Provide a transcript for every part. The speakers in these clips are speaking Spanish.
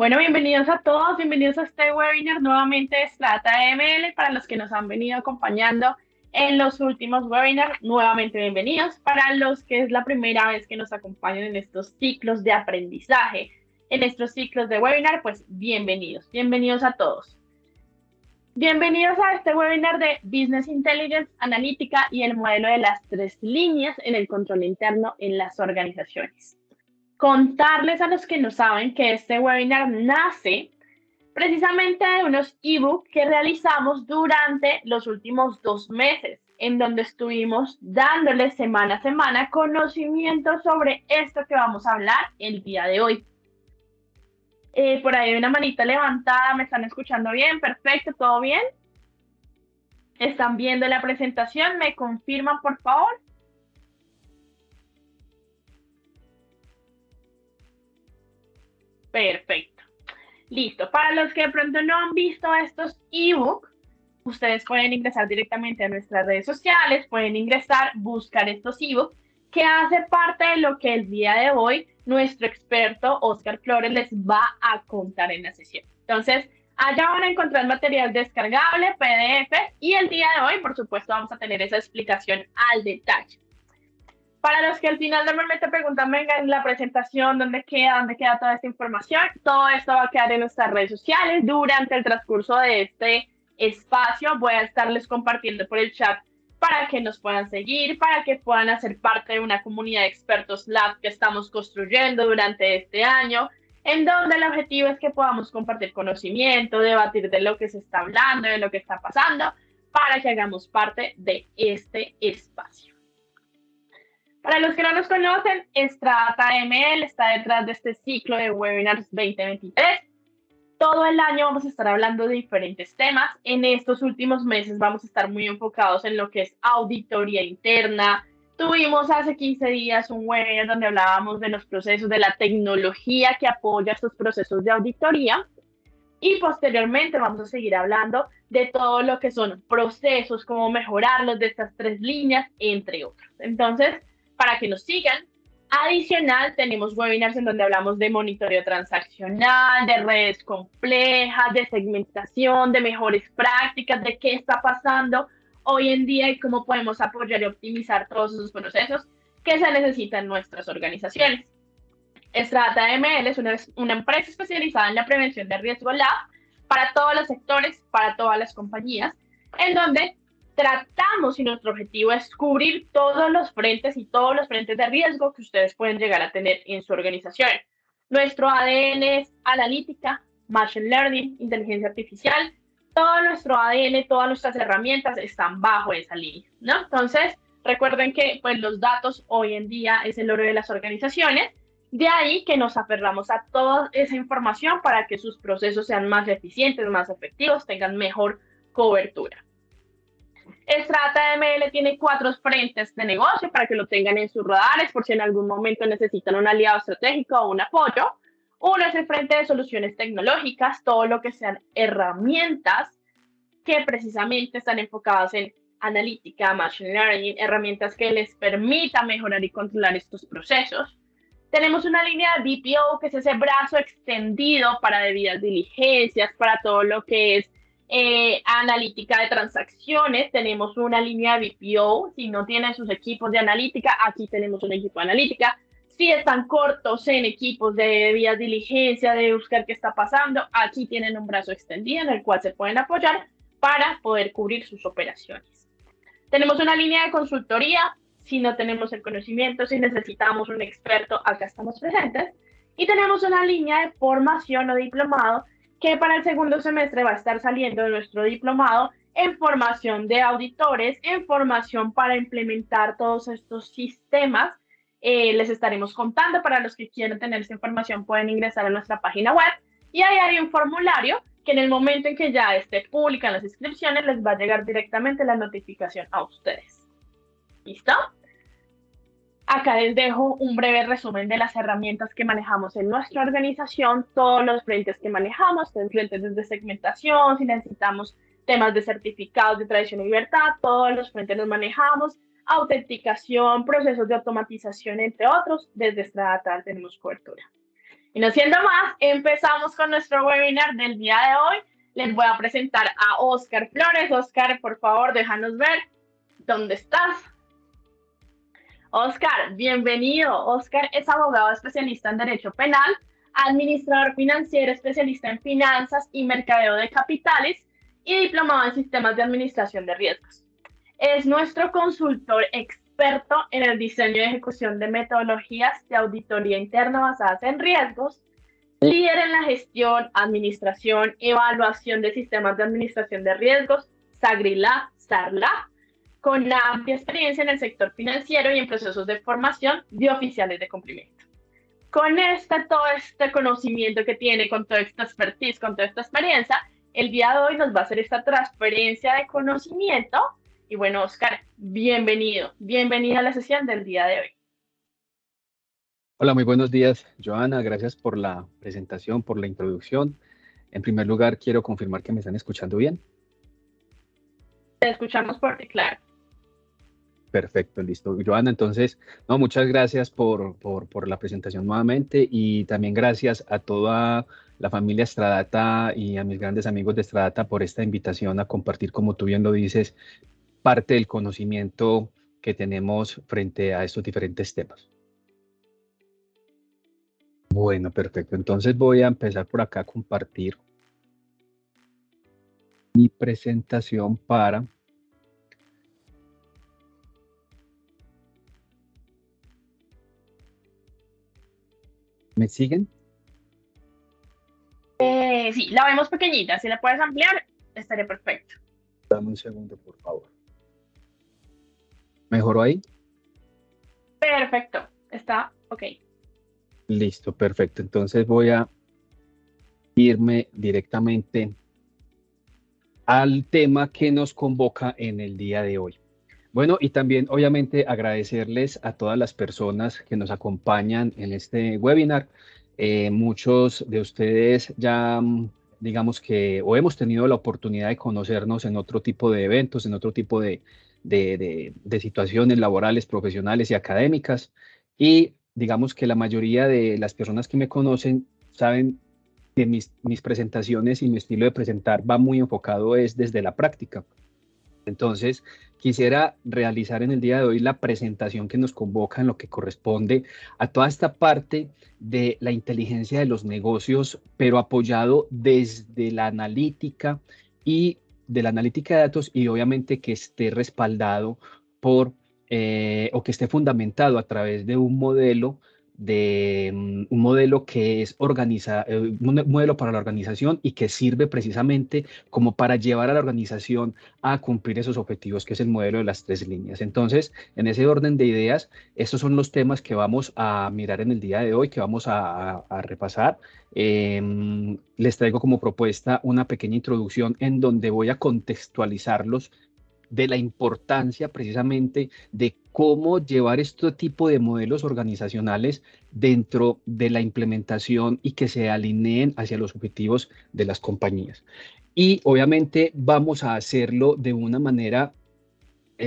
Bueno, bienvenidos a todos, bienvenidos a este webinar nuevamente de Strata ML. Para los que nos han venido acompañando en los últimos webinars, nuevamente bienvenidos. Para los que es la primera vez que nos acompañan en estos ciclos de aprendizaje, en estos ciclos de webinar, pues bienvenidos, bienvenidos a todos. Bienvenidos a este webinar de Business Intelligence, Analítica y el modelo de las tres líneas en el control interno en las organizaciones. Contarles a los que no saben que este webinar nace precisamente de unos ebooks que realizamos durante los últimos 2 meses, en donde estuvimos dándoles semana a semana conocimiento sobre esto que vamos a hablar el día de hoy. Por ahí hay una manita levantada, ¿me están escuchando bien? Perfecto, ¿todo bien? ¿Están viendo la presentación? ¿Me confirman, por favor? Perfecto. Listo. Para los que de pronto no han visto estos ebooks, ustedes pueden ingresar directamente a nuestras redes sociales, pueden ingresar, buscar estos ebooks, que hace parte de lo que el día de hoy nuestro experto Oscar Flores les va a contar en la sesión. Entonces, allá van a encontrar material descargable, PDF, y el día de hoy, por supuesto, vamos a tener esa explicación al detalle. Para los que al final normalmente preguntan, venga, en la presentación, ¿dónde queda toda esta información? Todo esto va a quedar en nuestras redes sociales. Durante el transcurso de este espacio voy a estarles compartiendo por el chat para que nos puedan seguir, para que puedan hacer parte de una comunidad de expertos lab que estamos construyendo durante este año, en donde el objetivo es que podamos compartir conocimiento, debatir de lo que se está hablando, de lo que está pasando, para que hagamos parte de este espacio. Para los que no nos conocen, Strata ML está detrás de este ciclo de webinars 2023. Todo el año vamos a estar hablando de diferentes temas. En estos últimos meses vamos a estar muy enfocados en lo que es auditoría interna. Tuvimos hace 15 días un webinar donde hablábamos de los procesos, de la tecnología que apoya estos procesos de auditoría. Y posteriormente vamos a seguir hablando de todo lo que son procesos, cómo mejorarlos de estas tres líneas, entre otros. Entonces, para que nos sigan. Adicional, tenemos webinars en donde hablamos de monitoreo transaccional, de redes complejas, de segmentación, de mejores prácticas, de qué está pasando hoy en día y cómo podemos apoyar y optimizar todos esos procesos que se necesitan en nuestras organizaciones. Strata ML es una empresa especializada en la prevención de riesgo lab para todos los sectores, para todas las compañías, en donde tratamos y nuestro objetivo es cubrir todos los frentes y todos los frentes de riesgo que ustedes pueden llegar a tener en su organización. Nuestro ADN es analítica, machine learning, inteligencia artificial. Todo nuestro ADN, todas nuestras herramientas están bajo esa línea, ¿no? Entonces, recuerden que pues, los datos hoy en día es el oro de las organizaciones. De ahí que nos aferramos a toda esa información para que sus procesos sean más eficientes, más efectivos, tengan mejor cobertura. Strata ML tiene 4 frentes de negocio para que lo tengan en sus radares por si en algún momento necesitan un aliado estratégico o un apoyo. Uno es el frente de soluciones tecnológicas, todo lo que sean herramientas que precisamente están enfocadas en analítica, machine learning, herramientas que les permitan mejorar y controlar estos procesos. Tenemos una línea de BPO, que es ese brazo extendido para debidas diligencias, para todo lo que es analítica de transacciones. Tenemos una línea de BPO. Si no tienen sus equipos de analítica, aquí tenemos un equipo de analítica. Si están cortos en equipos de debidas diligencias, de buscar qué está pasando, aquí tienen un brazo extendido en el cual se pueden apoyar para poder cubrir sus operaciones. Tenemos una línea de consultoría. Si no tenemos el conocimiento, si necesitamos un experto, acá estamos presentes. Y tenemos una línea de formación o diplomado que para el segundo semestre va a estar saliendo de nuestro diplomado en formación de auditores, en formación para implementar todos estos sistemas. Les estaremos contando. Para los que quieran tener esta información pueden ingresar a nuestra página web y ahí hay un formulario que en el momento en que ya esté pública en las inscripciones les va a llegar directamente la notificación a ustedes. ¿Listo? Acá les dejo un breve resumen de las herramientas que manejamos en nuestra organización, todos los frentes que manejamos, frentes desde segmentación, si necesitamos temas de certificados de tradición y libertad, todos los frentes los manejamos, autenticación, procesos de automatización, entre otros, desde Strata tenemos cobertura. Y no siendo más, empezamos con nuestro webinar del día de hoy. Les voy a presentar a Oscar Flores. Oscar, por favor, déjanos ver dónde estás. Oscar, bienvenido. Oscar es abogado especialista en Derecho Penal, administrador financiero especialista en finanzas y mercadeo de capitales y diplomado en sistemas de administración de riesgos. Es nuestro consultor experto en el diseño y ejecución de metodologías de auditoría interna basadas en riesgos, líder en la gestión, administración, evaluación de sistemas de administración de riesgos, SARLA, con amplia experiencia en el sector financiero y en procesos de formación de oficiales de cumplimiento. Con todo este conocimiento que tiene, con toda esta expertise, con toda esta experiencia, el día de hoy nos va a hacer esta transferencia de conocimiento. Y bueno, Oscar, bienvenido a la sesión del día de hoy. Hola, muy buenos días, Joana. Gracias por la presentación, por la introducción. En primer lugar, quiero confirmar que me están escuchando bien. Te escuchamos fuerte, claro. Perfecto, listo. Joana, entonces, muchas gracias por la presentación nuevamente y también gracias a toda la familia Stradata y a mis grandes amigos de Stradata por esta invitación a compartir, como tú bien lo dices, parte del conocimiento que tenemos frente a estos diferentes temas. Bueno, perfecto. Entonces voy a empezar por acá a compartir mi presentación para... ¿Me siguen? Sí, la vemos pequeñita. Si la puedes ampliar, estaría perfecto. Dame un segundo, por favor. ¿Mejoró ahí? Perfecto. Está ok. Listo, perfecto. Entonces voy a irme directamente al tema que nos convoca en el día de hoy. Bueno, y también obviamente agradecerles a todas las personas que nos acompañan en este webinar. Muchos de ustedes ya, digamos que, o hemos tenido la oportunidad de conocernos en otro tipo de eventos, en otro tipo de situaciones laborales, profesionales y académicas. Y digamos que la mayoría de las personas que me conocen saben que mis presentaciones y mi estilo de presentar va muy enfocado es desde la práctica. Entonces, quisiera realizar en el día de hoy la presentación que nos convoca en lo que corresponde a toda esta parte de la inteligencia de los negocios, pero apoyado desde la analítica y de la analítica de datos y obviamente que esté respaldado por o que esté fundamentado a través de un modelo un modelo que es un modelo para la organización y que sirve precisamente como para llevar a la organización a cumplir esos objetivos, que es el modelo de las 3 líneas. Entonces, en ese orden de ideas, estos son los temas que vamos a mirar en el día de hoy, que vamos a repasar. Les traigo como propuesta una pequeña introducción en donde voy a contextualizarlos de la importancia precisamente de cómo llevar este tipo de modelos organizacionales dentro de la implementación y que se alineen hacia los objetivos de las compañías. Y obviamente vamos a hacerlo de una manera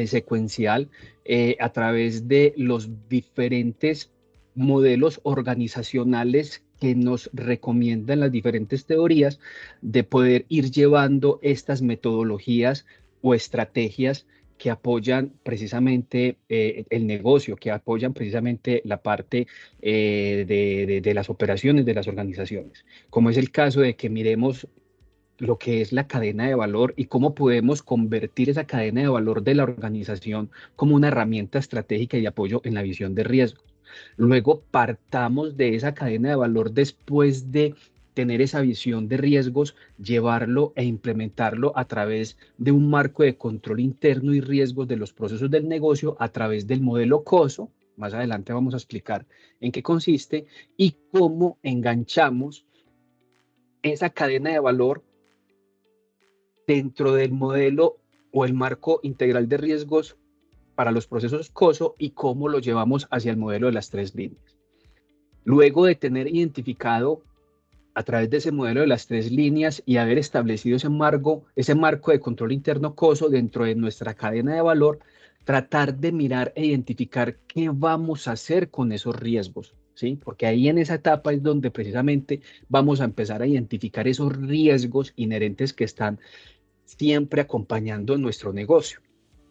secuencial a través de los diferentes modelos organizacionales que nos recomiendan las diferentes teorías de poder ir llevando estas metodologías o estrategias que apoyan precisamente el negocio, que apoyan precisamente la parte de las operaciones de las organizaciones, como es el caso de que miremos lo que es la cadena de valor y cómo podemos convertir esa cadena de valor de la organización como una herramienta estratégica y de apoyo en la visión de riesgo. Luego partamos de esa cadena de valor después de tener esa visión de riesgos, llevarlo e implementarlo a través de un marco de control interno y riesgos de los procesos del negocio a través del modelo COSO. Más adelante vamos a explicar en qué consiste y cómo enganchamos esa cadena de valor dentro del modelo o el marco integral de riesgos para los procesos COSO y cómo lo llevamos hacia el modelo de las 3 líneas. Luego de tener identificado a través de ese modelo de las 3 líneas y haber establecido ese marco de control interno COSO dentro de nuestra cadena de valor, tratar de mirar e identificar qué vamos a hacer con esos riesgos. ¿sí? Porque ahí en esa etapa es donde precisamente vamos a empezar a identificar esos riesgos inherentes que están siempre acompañando nuestro negocio.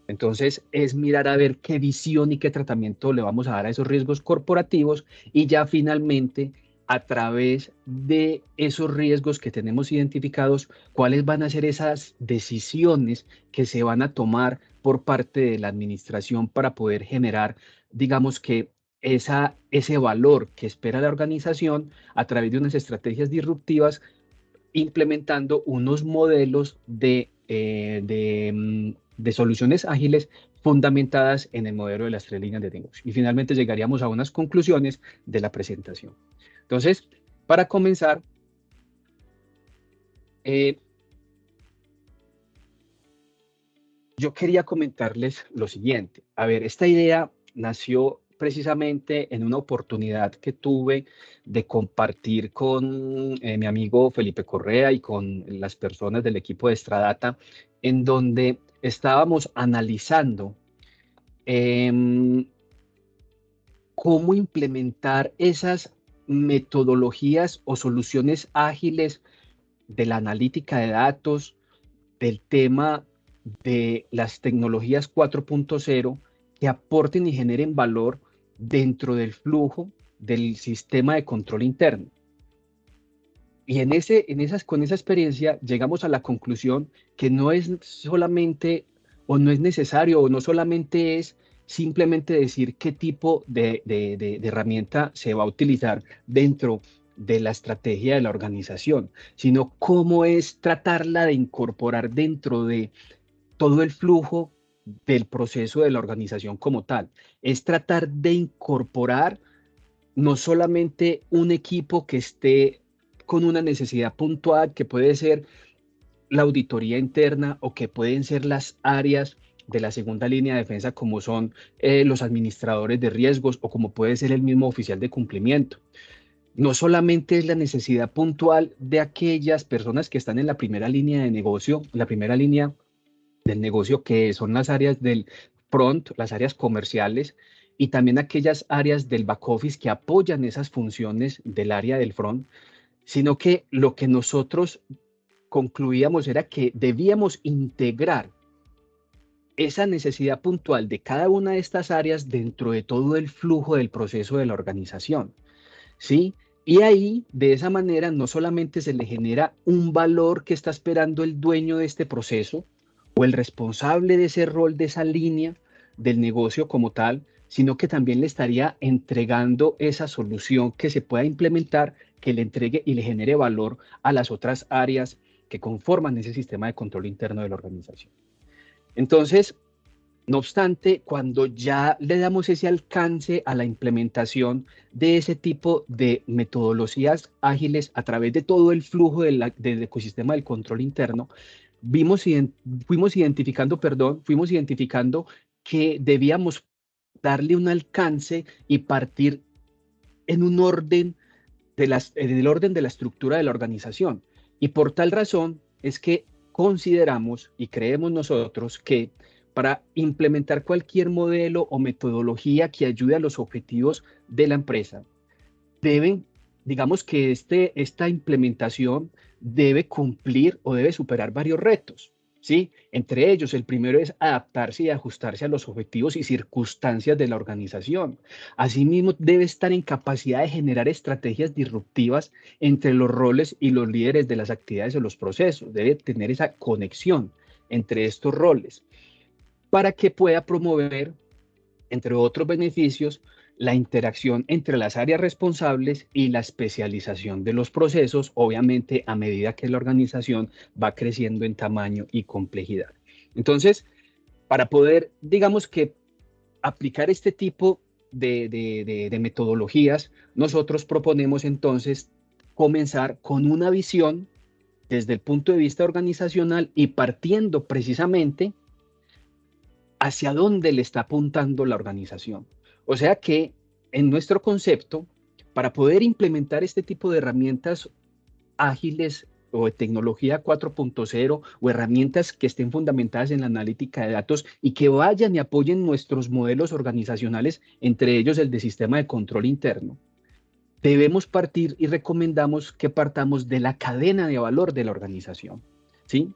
Entonces, es mirar a ver qué visión y qué tratamiento le vamos a dar a esos riesgos corporativos y ya finalmente, a través de esos riesgos que tenemos identificados, cuáles van a ser esas decisiones que se van a tomar por parte de la administración para poder generar, digamos que, ese valor que espera la organización a través de unas estrategias implementando unos modelos de soluciones ágiles fundamentadas en el modelo de las tres líneas de negocio. Y finalmente llegaríamos a unas conclusiones de la presentación. Entonces, para comenzar, yo quería comentarles lo siguiente. A ver, esta idea nació precisamente en una oportunidad que tuve de compartir con mi amigo Felipe Correa y con las personas del equipo de Stradata, en donde estábamos analizando cómo implementar esas metodologías o soluciones ágiles de la analítica de datos, del tema de las tecnologías 4.0 que aporten y generen valor dentro del flujo del sistema de control interno. Y con esa experiencia llegamos a la conclusión que no es solamente o no es necesario o no solamente es simplemente decir qué tipo de herramienta se va a utilizar dentro de la estrategia de la organización, sino cómo es tratarla de incorporar dentro de todo el flujo del proceso de la organización como tal. Es tratar de incorporar no solamente un equipo que esté con una necesidad puntual, que puede ser la auditoría interna o que pueden ser las áreas de la segunda línea de defensa como son los administradores de riesgos o como puede ser el mismo oficial de cumplimiento. No solamente es la necesidad puntual de aquellas personas que están en la primera línea de negocio, la primera línea del negocio, que son las áreas del front, las áreas comerciales, y también aquellas áreas del back office que apoyan esas funciones del área del front, sino que lo que nosotros concluíamos era que debíamos integrar esa necesidad puntual de cada una de estas áreas dentro de todo el flujo del proceso de la organización, ¿sí? Y ahí, de esa manera, no solamente se le genera un valor que está esperando el dueño de este proceso o el responsable de ese rol, de esa línea del negocio como tal, sino que también le estaría entregando esa solución que se pueda implementar, que le entregue y le genere valor a las otras áreas que conforman ese sistema de control interno de la organización. Entonces, no obstante, cuando ya le damos ese alcance a la implementación de ese tipo de metodologías ágiles a través de todo el flujo del ecosistema del control interno, fuimos identificando que debíamos darle un alcance y partir en un orden del orden de la estructura de la organización. Y por tal razón es que consideramos y creemos nosotros que para implementar cualquier modelo o metodología que ayude a los objetivos de la empresa, digamos que esta implementación debe cumplir o debe superar varios retos, ¿sí? Entre ellos, el primero es adaptarse y ajustarse a los objetivos y circunstancias de la organización. Asimismo, debe estar en capacidad de generar estrategias disruptivas entre los roles y los líderes de las actividades o los procesos. Debe tener esa conexión entre estos roles para que pueda promover, entre otros beneficios, la interacción entre las áreas responsables y la especialización de los procesos, obviamente a medida que la organización va creciendo en tamaño y complejidad. Entonces, para poder, digamos que, aplicar este tipo de metodologías, nosotros proponemos entonces comenzar con una visión desde el punto de vista organizacional y partiendo precisamente hacia dónde le está apuntando la organización. O sea que en nuestro concepto, para poder implementar este tipo de herramientas ágiles o de tecnología 4.0 o herramientas que estén fundamentadas en la analítica de datos y que vayan y apoyen nuestros modelos organizacionales, entre ellos el de sistema de control interno, debemos partir y recomendamos que partamos de la cadena de valor de la organización, ¿sí?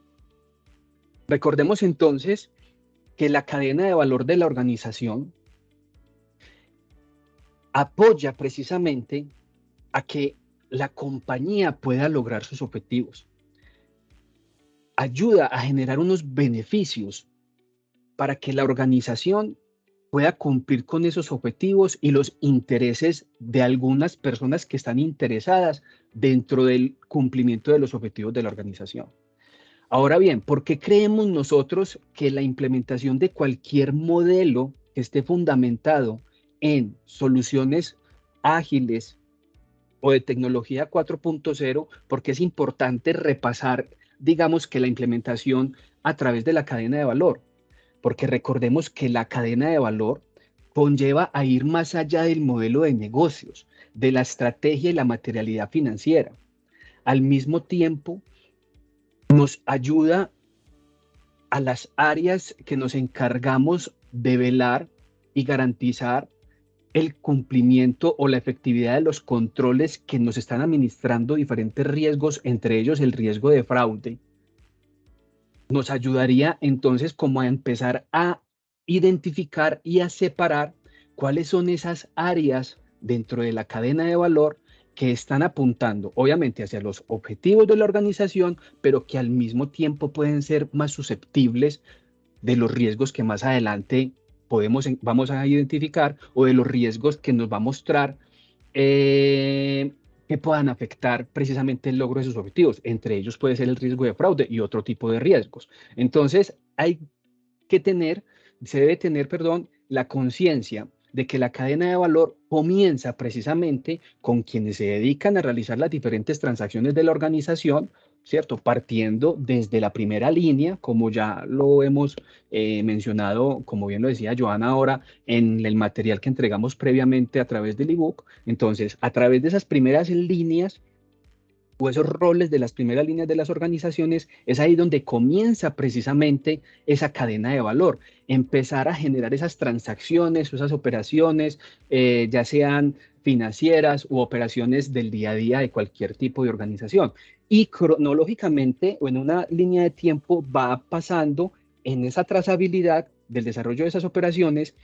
Recordemos entonces que la cadena de valor de la organización apoya precisamente a que la compañía pueda lograr sus objetivos. Ayuda a generar unos beneficios para que la organización pueda cumplir con esos objetivos y los intereses de algunas personas que están interesadas dentro del cumplimiento de los objetivos de la organización. Ahora bien, ¿por qué creemos nosotros que la implementación de cualquier modelo que esté fundamentado en soluciones ágiles o de tecnología 4.0, porque es importante repasar, digamos, que la implementación a través de la cadena de valor? Porque recordemos que la cadena de valor conlleva a ir más allá del modelo de negocios, de la estrategia y la materialidad financiera. Al mismo tiempo, nos ayuda a las áreas que nos encargamos de velar y garantizar el cumplimiento o la efectividad de los controles que nos están administrando diferentes riesgos, entre ellos el riesgo de fraude. Nos ayudaría entonces como a empezar a identificar y a separar cuáles son esas áreas dentro de la cadena de valor que están apuntando obviamente hacia los objetivos de la organización, pero que al mismo tiempo pueden ser más susceptibles de los riesgos que más adelante vamos a identificar, o de los riesgos que nos va a mostrar que puedan afectar precisamente el logro de sus objetivos. Entre ellos puede ser el riesgo de fraude y otro tipo de riesgos. Entonces, se debe tener, perdón, la conciencia de que la cadena de valor comienza precisamente con quienes se dedican a realizar las diferentes transacciones de la organización, ¿cierto? Partiendo desde la primera línea, como ya lo hemos mencionado, como bien lo decía Joana ahora, en el material que entregamos previamente a través del ebook. Entonces, a través de esas primeras líneas o esos roles de las primeras líneas de las organizaciones, es ahí donde comienza precisamente esa cadena de valor, empezar a generar esas transacciones, esas operaciones, ya sean financieras u operaciones del día a día de cualquier tipo de organización. Y cronológicamente o en una línea de tiempo va pasando en esa trazabilidad del desarrollo de esas operaciones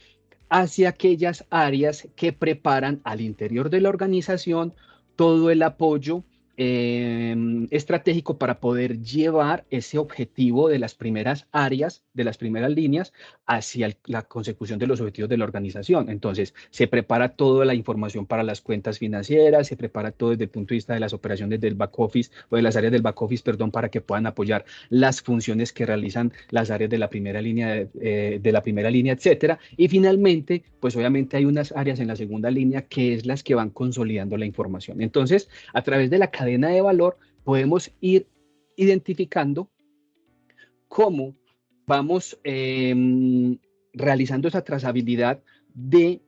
hacia aquellas áreas que preparan al interior de la organización todo el apoyo estratégico para poder llevar ese objetivo de las primeras áreas, de las primeras líneas, hacia la consecución de los objetivos de la organización. Entonces, se prepara toda la información para las cuentas financieras, se prepara todo desde el punto de vista de las operaciones del back office, o de las áreas del back office, perdón, para que puedan apoyar las funciones que realizan las áreas de la primera línea, etcétera. Y finalmente, pues obviamente hay unas áreas en la segunda línea que es las que van consolidando la información. Entonces, a través de la cadena de valor podemos ir identificando cómo vamos realizando esa trazabilidad de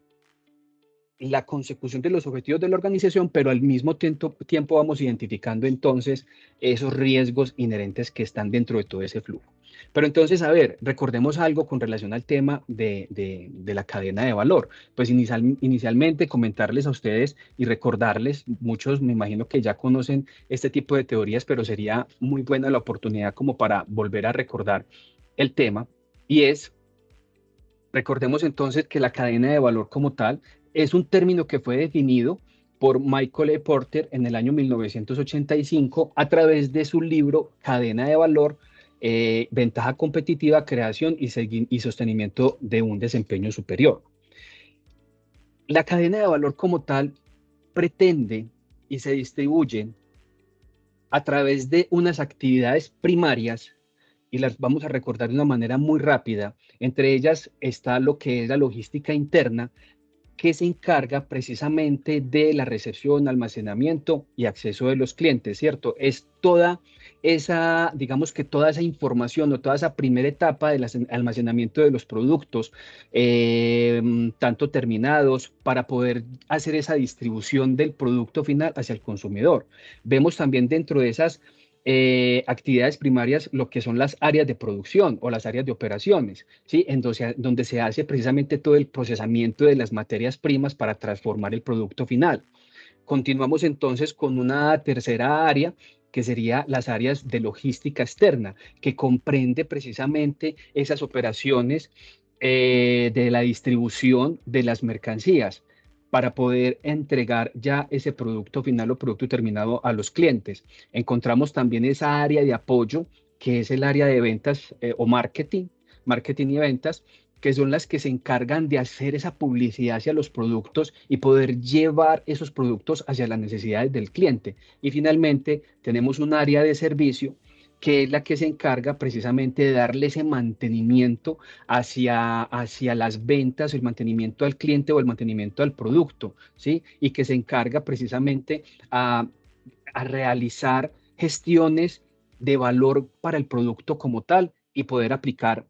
la consecución de los objetivos de la organización, pero al mismo tiempo vamos identificando entonces esos riesgos inherentes que están dentro de todo ese flujo. Pero entonces, a ver, recordemos algo con relación al tema de la cadena de valor. Pues inicialmente comentarles a ustedes y recordarles, muchos me imagino que ya conocen este tipo de teorías, pero sería muy buena la oportunidad como para volver a recordar el tema, y recordemos entonces que la cadena de valor como tal es un término que fue definido por Michael E. Porter en el año 1985 a través de su libro Cadena de Valor, Ventaja Competitiva, Creación y Sostenimiento de un Desempeño Superior. La cadena de valor como tal pretende y se distribuye a través de unas actividades primarias, y las vamos a recordar de una manera muy rápida. Entre ellas está lo que es la logística interna, que se encarga precisamente de la recepción, almacenamiento y acceso de los clientes, ¿cierto? Es toda esa, digamos que toda esa información o toda esa primera etapa del almacenamiento de los productos, tanto terminados, para poder hacer esa distribución del producto final hacia el consumidor. Vemos también dentro de esas actividades primarias lo que son las áreas de producción o las áreas de operaciones, ¿sí? Donde se hace precisamente todo el procesamiento de las materias primas para transformar el producto final. Continuamos entonces con una tercera área, que sería las áreas de logística externa, que comprende precisamente esas operaciones de la distribución de las mercancías para poder entregar ya ese producto final o producto terminado a los clientes. Encontramos también esa área de apoyo, que es el área de ventas o marketing y ventas, que son las que se encargan de hacer esa publicidad hacia los productos y poder llevar esos productos hacia las necesidades del cliente. Y finalmente tenemos un área de servicio, que es la que se encarga precisamente de darle ese mantenimiento hacia las ventas, el mantenimiento al cliente o el mantenimiento al producto, ¿sí? Y que se encarga precisamente a realizar gestiones de valor para el producto como tal y poder aplicar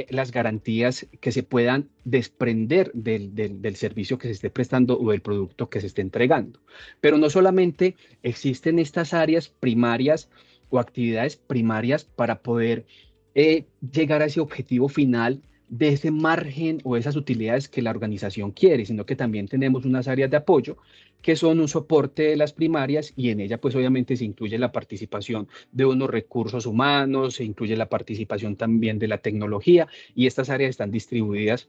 las garantías que se puedan desprender del servicio que se esté prestando o del producto que se esté entregando. Pero no solamente existen estas áreas primarias o actividades primarias para poder llegar a ese objetivo final de ese margen o esas utilidades que la organización quiere, sino que también tenemos unas áreas de apoyo que son un soporte de las primarias, y en ella pues obviamente se incluye la participación de unos recursos humanos, se incluye la participación también de la tecnología, y estas áreas están distribuidas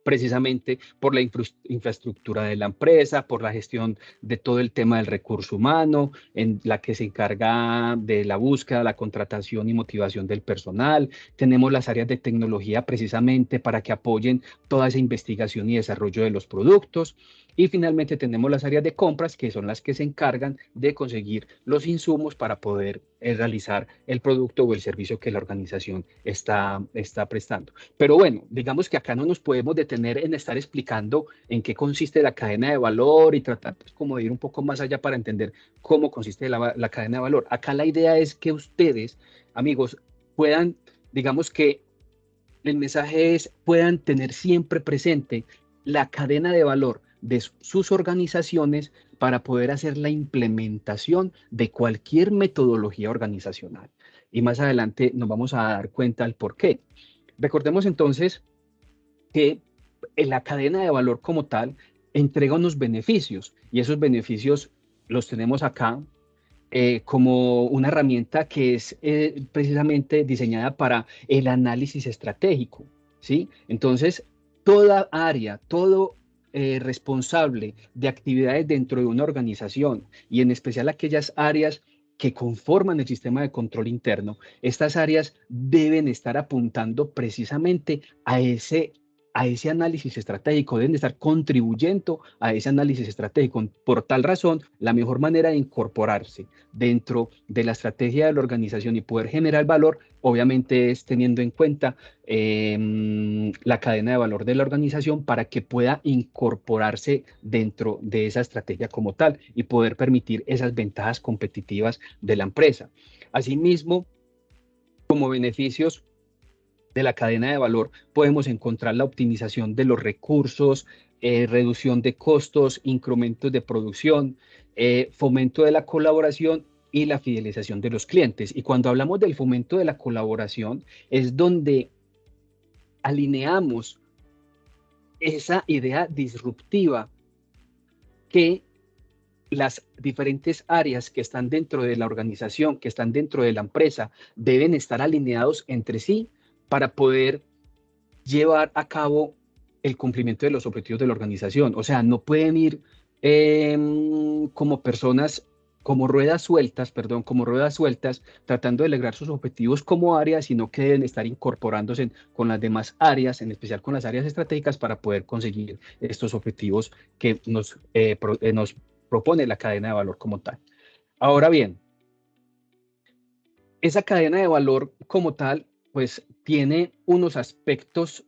precisamente por la infraestructura de la empresa, por la gestión de todo el tema del recurso humano, en la que se encarga de la búsqueda, la contratación y motivación del personal. Tenemos las áreas de tecnología precisamente para que apoyen toda esa investigación y desarrollo de los productos. Y finalmente tenemos las áreas de compras, que son las que se encargan de conseguir los insumos para poder realizar el producto o el servicio que la organización está prestando. Pero bueno, digamos que acá no nos podemos detener en estar explicando en qué consiste la cadena de valor y tratar pues, como de ir un poco más allá para entender cómo consiste la cadena de valor. Acá la idea es que ustedes, amigos, puedan, digamos que el mensaje es, puedan tener siempre presente la cadena de valor de sus organizaciones para poder hacer la implementación de cualquier metodología organizacional. Y más adelante nos vamos a dar cuenta del por qué. Recordemos entonces que la cadena de valor como tal entrega unos beneficios, y esos beneficios los tenemos acá como una herramienta que es precisamente diseñada para el análisis estratégico, ¿sí? Entonces, toda área, todo responsable de actividades dentro de una organización, y en especial aquellas áreas que conforman el sistema de control interno, estas áreas deben estar apuntando precisamente a ese análisis estratégico, deben estar contribuyendo a ese análisis estratégico. Por tal razón, la mejor manera de incorporarse dentro de la estrategia de la organización y poder generar valor, obviamente es teniendo en cuenta la cadena de valor de la organización para que pueda incorporarse dentro de esa estrategia como tal y poder permitir esas ventajas competitivas de la empresa. Asimismo, como beneficios de la cadena de valor, podemos encontrar la optimización de los recursos, reducción de costos, incrementos de producción, fomento de la colaboración y la fidelización de los clientes. Y cuando hablamos del fomento de la colaboración, es donde alineamos esa idea disruptiva que las diferentes áreas que están dentro de la organización, que están dentro de la empresa, deben estar alineados entre sí para poder llevar a cabo el cumplimiento de los objetivos de la organización. O sea, no pueden ir como personas, como ruedas sueltas, tratando de lograr sus objetivos como áreas, sino que deben estar incorporándose con las demás áreas, en especial con las áreas estratégicas, para poder conseguir estos objetivos que nos propone la cadena de valor como tal. Ahora bien, esa cadena de valor como tal, pues tiene unos aspectos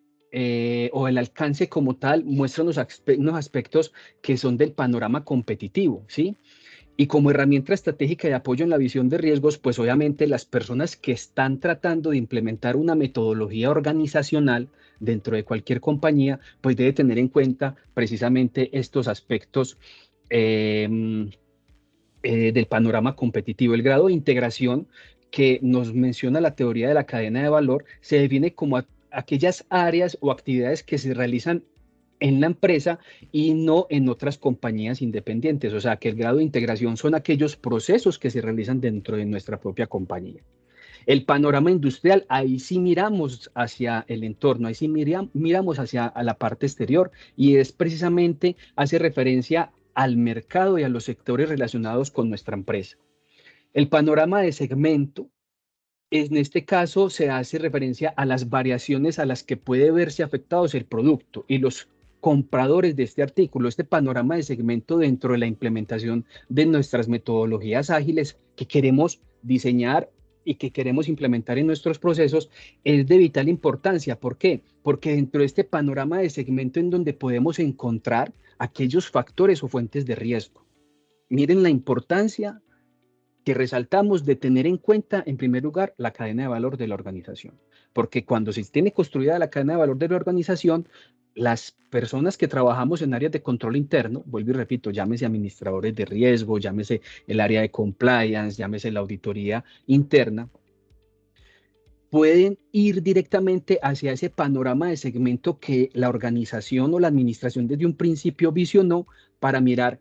o el alcance como tal muestra unos aspectos que son del panorama competitivo, ¿sí? Y como herramienta estratégica de apoyo en la visión de riesgos, pues obviamente las personas que están tratando de implementar una metodología organizacional dentro de cualquier compañía, pues debe tener en cuenta precisamente estos aspectos del panorama competitivo. El grado de integración que nos menciona la teoría de la cadena de valor se define como aquellas áreas o actividades que se realizan en la empresa y no en otras compañías independientes. O sea, que el grado de integración son aquellos procesos que se realizan dentro de nuestra propia compañía. El panorama industrial, ahí sí miramos hacia el entorno, ahí sí miramos hacia a la parte exterior y es precisamente, hace referencia al mercado y a los sectores relacionados con nuestra empresa. El panorama de segmento, en este caso se hace referencia a las variaciones a las que puede verse afectados el producto y los compradores de este artículo. Este panorama de segmento dentro de la implementación de nuestras metodologías ágiles que queremos diseñar y que queremos implementar en nuestros procesos es de vital importancia. ¿Por qué? Porque dentro de este panorama de segmento en donde podemos encontrar aquellos factores o fuentes de riesgo. Miren la importancia que resaltamos de tener en cuenta, en primer lugar, la cadena de valor de la organización. Porque cuando se tiene construida la cadena de valor de la organización, las personas que trabajamos en áreas de control interno, vuelvo y repito, llámese administradores de riesgo, llámese el área de compliance, llámese la auditoría interna, pueden ir directamente hacia ese panorama de segmento que la organización o la administración desde un principio visionó para mirar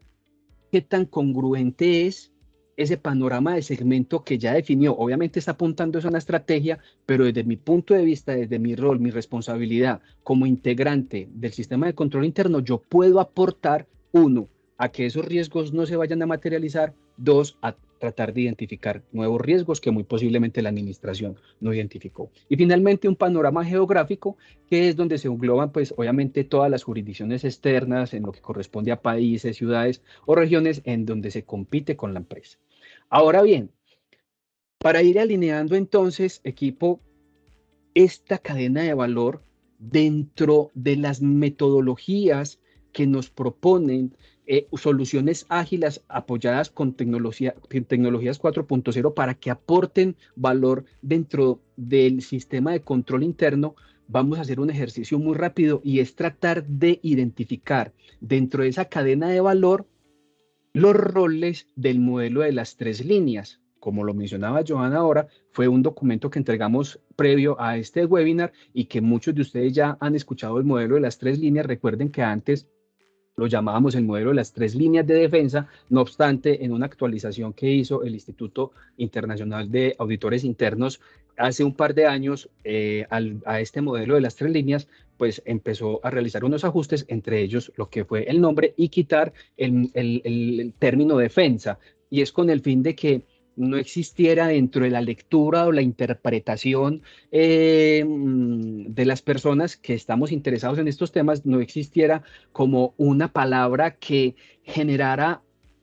qué tan congruente es ese panorama de segmento que ya definió. Obviamente está apuntando a una estrategia, pero desde mi punto de vista, desde mi rol, mi responsabilidad como integrante del sistema de control interno, yo puedo aportar, uno, a que esos riesgos no se vayan a materializar, dos, a tratar de identificar nuevos riesgos que muy posiblemente la administración no identificó. Y finalmente un panorama geográfico, que es donde se engloban pues obviamente todas las jurisdicciones externas en lo que corresponde a países, ciudades o regiones en donde se compite con la empresa. Ahora bien, para ir alineando entonces, equipo, esta cadena de valor dentro de las metodologías que nos proponen soluciones ágiles apoyadas con tecnologías 4.0 para que aporten valor dentro del sistema de control interno, vamos a hacer un ejercicio muy rápido y es tratar de identificar dentro de esa cadena de valor los roles del modelo de las 3 líneas. Como lo mencionaba Johanna ahora, fue un documento que entregamos previo a este webinar y que muchos de ustedes ya han escuchado el modelo de las 3 líneas. Recuerden que antes lo llamábamos el modelo de las 3 líneas de defensa. No obstante, en una actualización que hizo el Instituto Internacional de Auditores Internos hace un par de años a este modelo de las 3 líneas, pues empezó a realizar unos ajustes, entre ellos lo que fue el nombre y quitar el término defensa. Y es con el fin de que no existiera dentro de la lectura o la interpretación de las personas que estamos interesados en estos temas, no existiera como una palabra que generara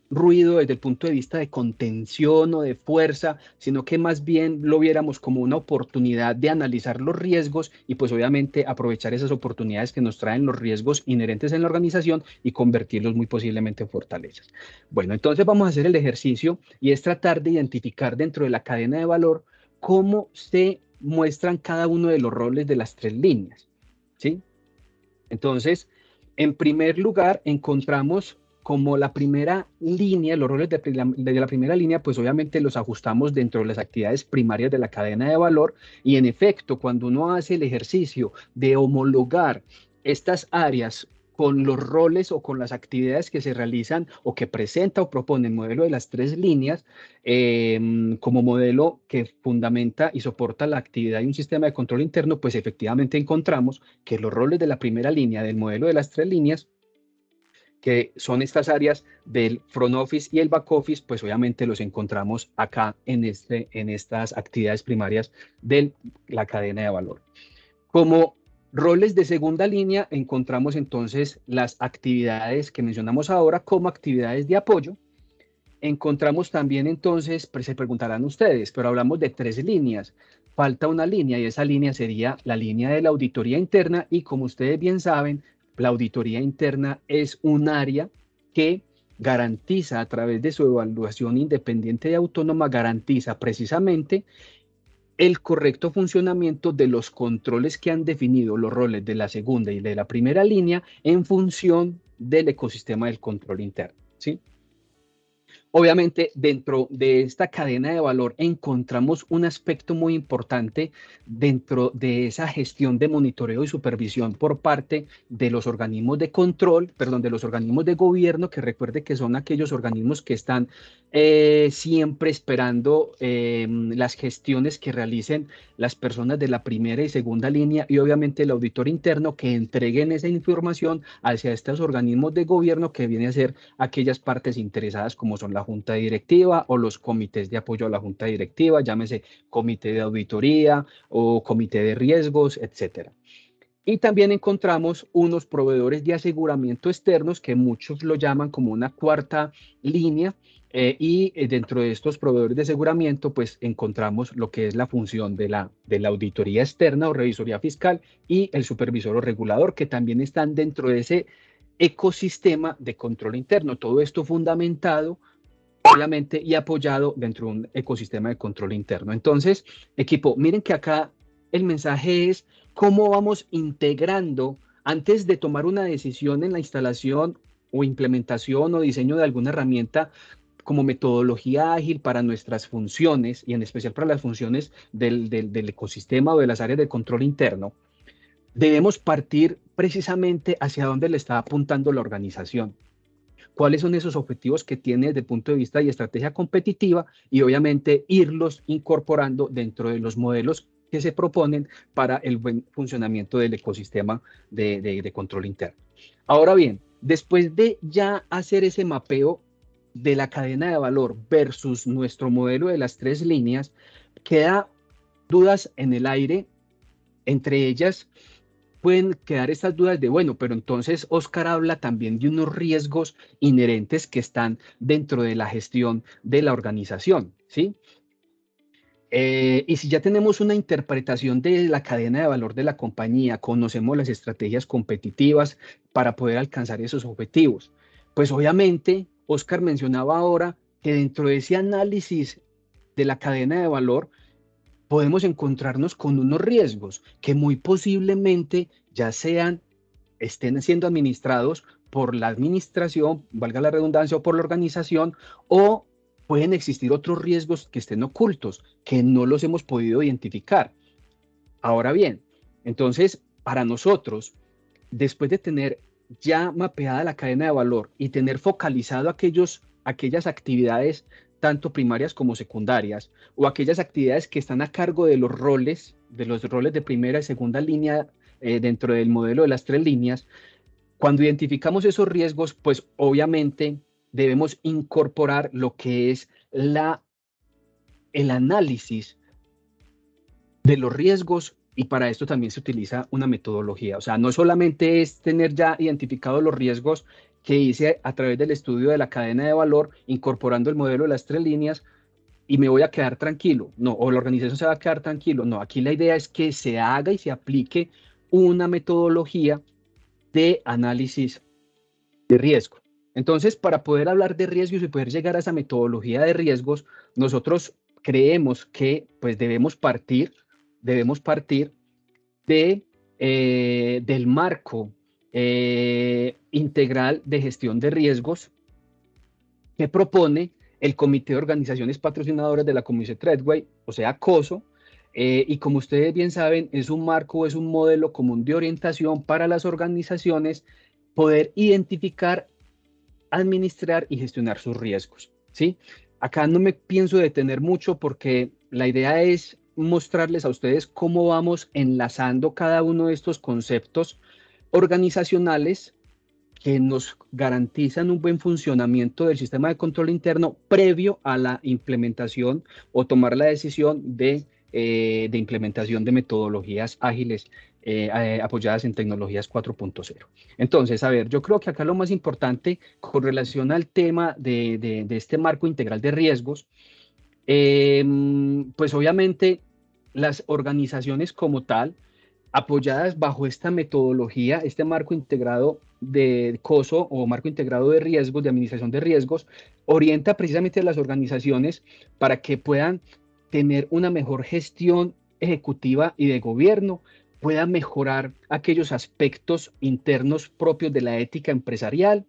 ruido desde el punto de vista de contención o de fuerza, sino que más bien lo viéramos como una oportunidad de analizar los riesgos y pues obviamente aprovechar esas oportunidades que nos traen los riesgos inherentes en la organización y convertirlos muy posiblemente en fortalezas. Bueno, entonces vamos a hacer el ejercicio y es tratar de identificar dentro de la cadena de valor cómo se muestran cada uno de los roles de las 3 líneas, ¿sí? Entonces, en primer lugar, encontramos como la primera línea, los roles de la primera línea, pues obviamente los ajustamos dentro de las actividades primarias de la cadena de valor y en efecto, cuando uno hace el ejercicio de homologar estas áreas con los roles o con las actividades que se realizan o que presenta o propone el modelo de las 3 líneas, como modelo que fundamenta y soporta la actividad de un sistema de control interno, pues efectivamente encontramos que los roles de la primera línea del modelo de las 3 líneas, que son estas áreas del front office y el back office, pues obviamente los encontramos acá en estas actividades primarias de la cadena de valor. Como roles de segunda línea, encontramos entonces las actividades que mencionamos ahora como actividades de apoyo. Encontramos también entonces, pues se preguntarán ustedes, pero hablamos de 3 líneas. Falta una línea y esa línea sería la línea de la auditoría interna y como ustedes bien saben, la auditoría interna es un área que garantiza a través de su evaluación independiente y autónoma, garantiza precisamente el correcto funcionamiento de los controles que han definido los roles de la segunda y de la primera línea en función del ecosistema del control interno, ¿sí? Obviamente, dentro de esta cadena de valor encontramos un aspecto muy importante dentro de esa gestión de monitoreo y supervisión por parte de los organismos de control, perdón, de los organismos de gobierno, que recuerde que son aquellos organismos que están siempre esperando las gestiones que realicen las personas de la primera y segunda línea y obviamente el auditor interno que entreguen esa información hacia estos organismos de gobierno que viene a ser aquellas partes interesadas como son la junta directiva o los comités de apoyo a la junta directiva, llámese comité de auditoría o comité de riesgos, etcétera. Y también encontramos unos proveedores de aseguramiento externos que muchos lo llaman como una cuarta línea y dentro de estos proveedores de aseguramiento pues encontramos lo que es la función de la auditoría externa o revisoría fiscal y el supervisor o regulador que también están dentro de ese ecosistema de control interno. Todo esto fundamentado obviamente y apoyado dentro de un ecosistema de control interno. Entonces, equipo, miren que acá el mensaje es cómo vamos integrando antes de tomar una decisión en la instalación o implementación o diseño de alguna herramienta como metodología ágil para nuestras funciones y en especial para las funciones del ecosistema o de las áreas de control interno, debemos partir precisamente hacia dónde le está apuntando la organización. Cuáles son esos objetivos que tiene desde el punto de vista de estrategia competitiva y obviamente irlos incorporando dentro de los modelos que se proponen para el buen funcionamiento del ecosistema de control interno. Ahora bien, después de ya hacer ese mapeo de la cadena de valor versus nuestro modelo de las 3 líneas, queda dudas en el aire, entre ellas pueden quedar estas dudas de, bueno, pero entonces Oscar habla también de unos riesgos inherentes que están dentro de la gestión de la organización, ¿sí? Y si ya tenemos una interpretación de la cadena de valor de la compañía, conocemos las estrategias competitivas para poder alcanzar esos objetivos, pues obviamente Oscar mencionaba ahora que dentro de ese análisis de la cadena de valor podemos encontrarnos con unos riesgos que muy posiblemente ya estén siendo administrados por la administración, valga la redundancia, o por la organización, o pueden existir otros riesgos que estén ocultos, que no los hemos podido identificar. Ahora bien, entonces, para nosotros, después de tener ya mapeada la cadena de valor y tener focalizado aquellas actividades tanto primarias como secundarias, o aquellas actividades que están a cargo de los roles de primera y segunda línea dentro del modelo de las 3 líneas, cuando identificamos esos riesgos, pues obviamente debemos incorporar lo que es el análisis de los riesgos y para esto también se utiliza una metodología. O sea, no solamente es tener ya identificados los riesgos que hice a través del estudio de la cadena de valor, incorporando el modelo de las 3 líneas y me voy a quedar tranquilo. No, o la organización se va a quedar tranquilo. No, aquí la idea es que se haga y se aplique una metodología de análisis de riesgo. Entonces, para poder hablar de riesgos y poder llegar a esa metodología de riesgos, nosotros creemos que pues debemos partir del marco integral de gestión de riesgos que propone el Comité de Organizaciones Patrocinadoras de la Comisión Treadway, o sea, COSO, y como ustedes bien saben, es un marco, es un modelo común de orientación para las organizaciones poder identificar, administrar y gestionar sus riesgos, ¿sí? Acá no me pienso detener mucho porque la idea es mostrarles a ustedes cómo vamos enlazando cada uno de estos conceptos organizacionales que nos garantizan un buen funcionamiento del sistema de control interno previo a la implementación o tomar la decisión de implementación de metodologías ágiles apoyadas en tecnologías 4.0. Entonces, a ver, yo creo que acá lo más importante con relación al tema de este marco integral de riesgos, pues obviamente las organizaciones como tal, apoyadas bajo esta metodología, este marco integrado de COSO o marco integrado de riesgos, de administración de riesgos, orienta precisamente a las organizaciones para que puedan tener una mejor gestión ejecutiva y de gobierno, puedan mejorar aquellos aspectos internos propios de la ética empresarial,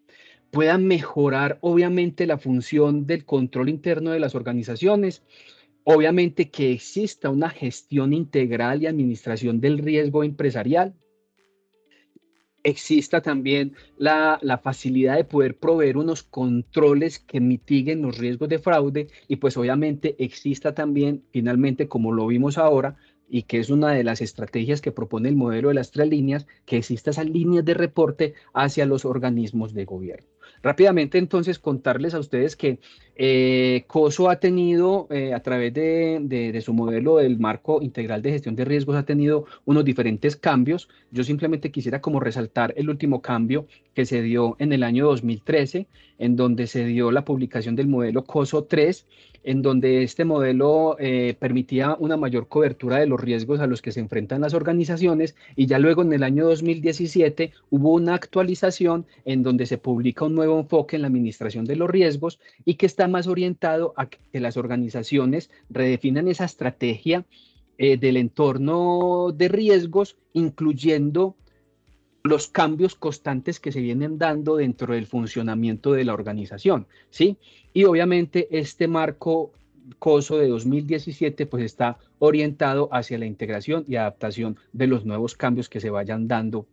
pueda mejorar obviamente la función del control interno de las organizaciones, obviamente que exista una gestión integral y administración del riesgo empresarial, exista también la facilidad de poder proveer unos controles que mitiguen los riesgos de fraude y pues obviamente exista también, finalmente, como lo vimos ahora, y que es una de las estrategias que propone el modelo de las 3 líneas, que exista esas líneas de reporte hacia los organismos de gobierno. Rápidamente, entonces, contarles a ustedes que COSO ha tenido, a través de su modelo del marco integral de gestión de riesgos, ha tenido unos diferentes cambios. Yo simplemente quisiera como resaltar el último cambio que se dio en el año 2013, en donde se dio la publicación del modelo COSO 3, en donde este modelo permitía una mayor cobertura de los riesgos a los que se enfrentan las organizaciones, y ya luego en el año 2017 hubo una actualización en donde se publica un nuevo enfoque en la administración de los riesgos y que está más orientado a que las organizaciones redefinan esa estrategia del entorno de riesgos, incluyendo los cambios constantes que se vienen dando dentro del funcionamiento de la organización, ¿sí? Y obviamente este marco COSO de 2017 pues está orientado hacia la integración y adaptación de los nuevos cambios que se vayan dando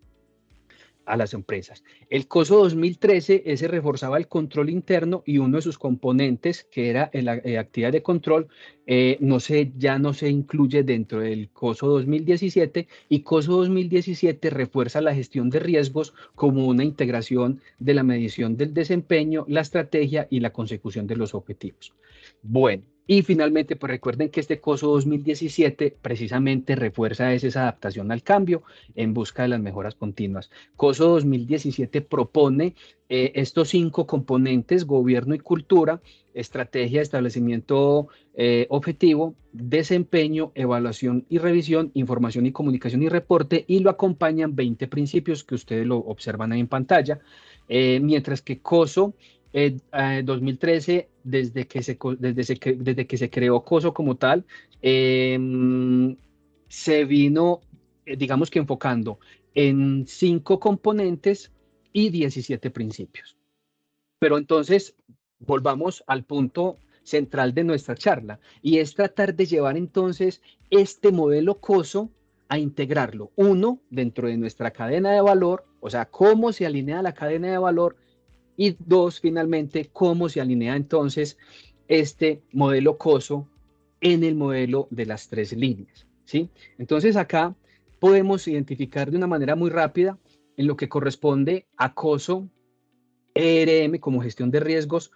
a las empresas. El COSO 2013, ese reforzaba el control interno, y uno de sus componentes, que era la actividad de control, ya no se incluye dentro del COSO 2017, y COSO 2017 refuerza la gestión de riesgos como una integración de la medición del desempeño, la estrategia y la consecución de los objetivos. Bueno, y finalmente, pues recuerden que este COSO 2017 precisamente refuerza esa adaptación al cambio en busca de las mejoras continuas. COSO 2017 propone estos 5 componentes: gobierno y cultura, estrategia, establecimiento objetivo, desempeño, evaluación y revisión, información y comunicación y reporte, y lo acompañan 20 principios que ustedes lo observan ahí en pantalla, mientras que COSO 2013, desde que se creó COSO como tal, se vino, digamos que enfocando en 5 componentes y 17 principios. Pero entonces, volvamos al punto central de nuestra charla, y es tratar de llevar entonces este modelo COSO a integrarlo, uno, dentro de nuestra cadena de valor, o sea, cómo se alinea la cadena de valor, y 2, finalmente, cómo se alinea entonces este modelo COSO en el modelo de las 3 líneas, ¿sí? Entonces acá podemos identificar de una manera muy rápida en lo que corresponde a COSO ERM como gestión de riesgos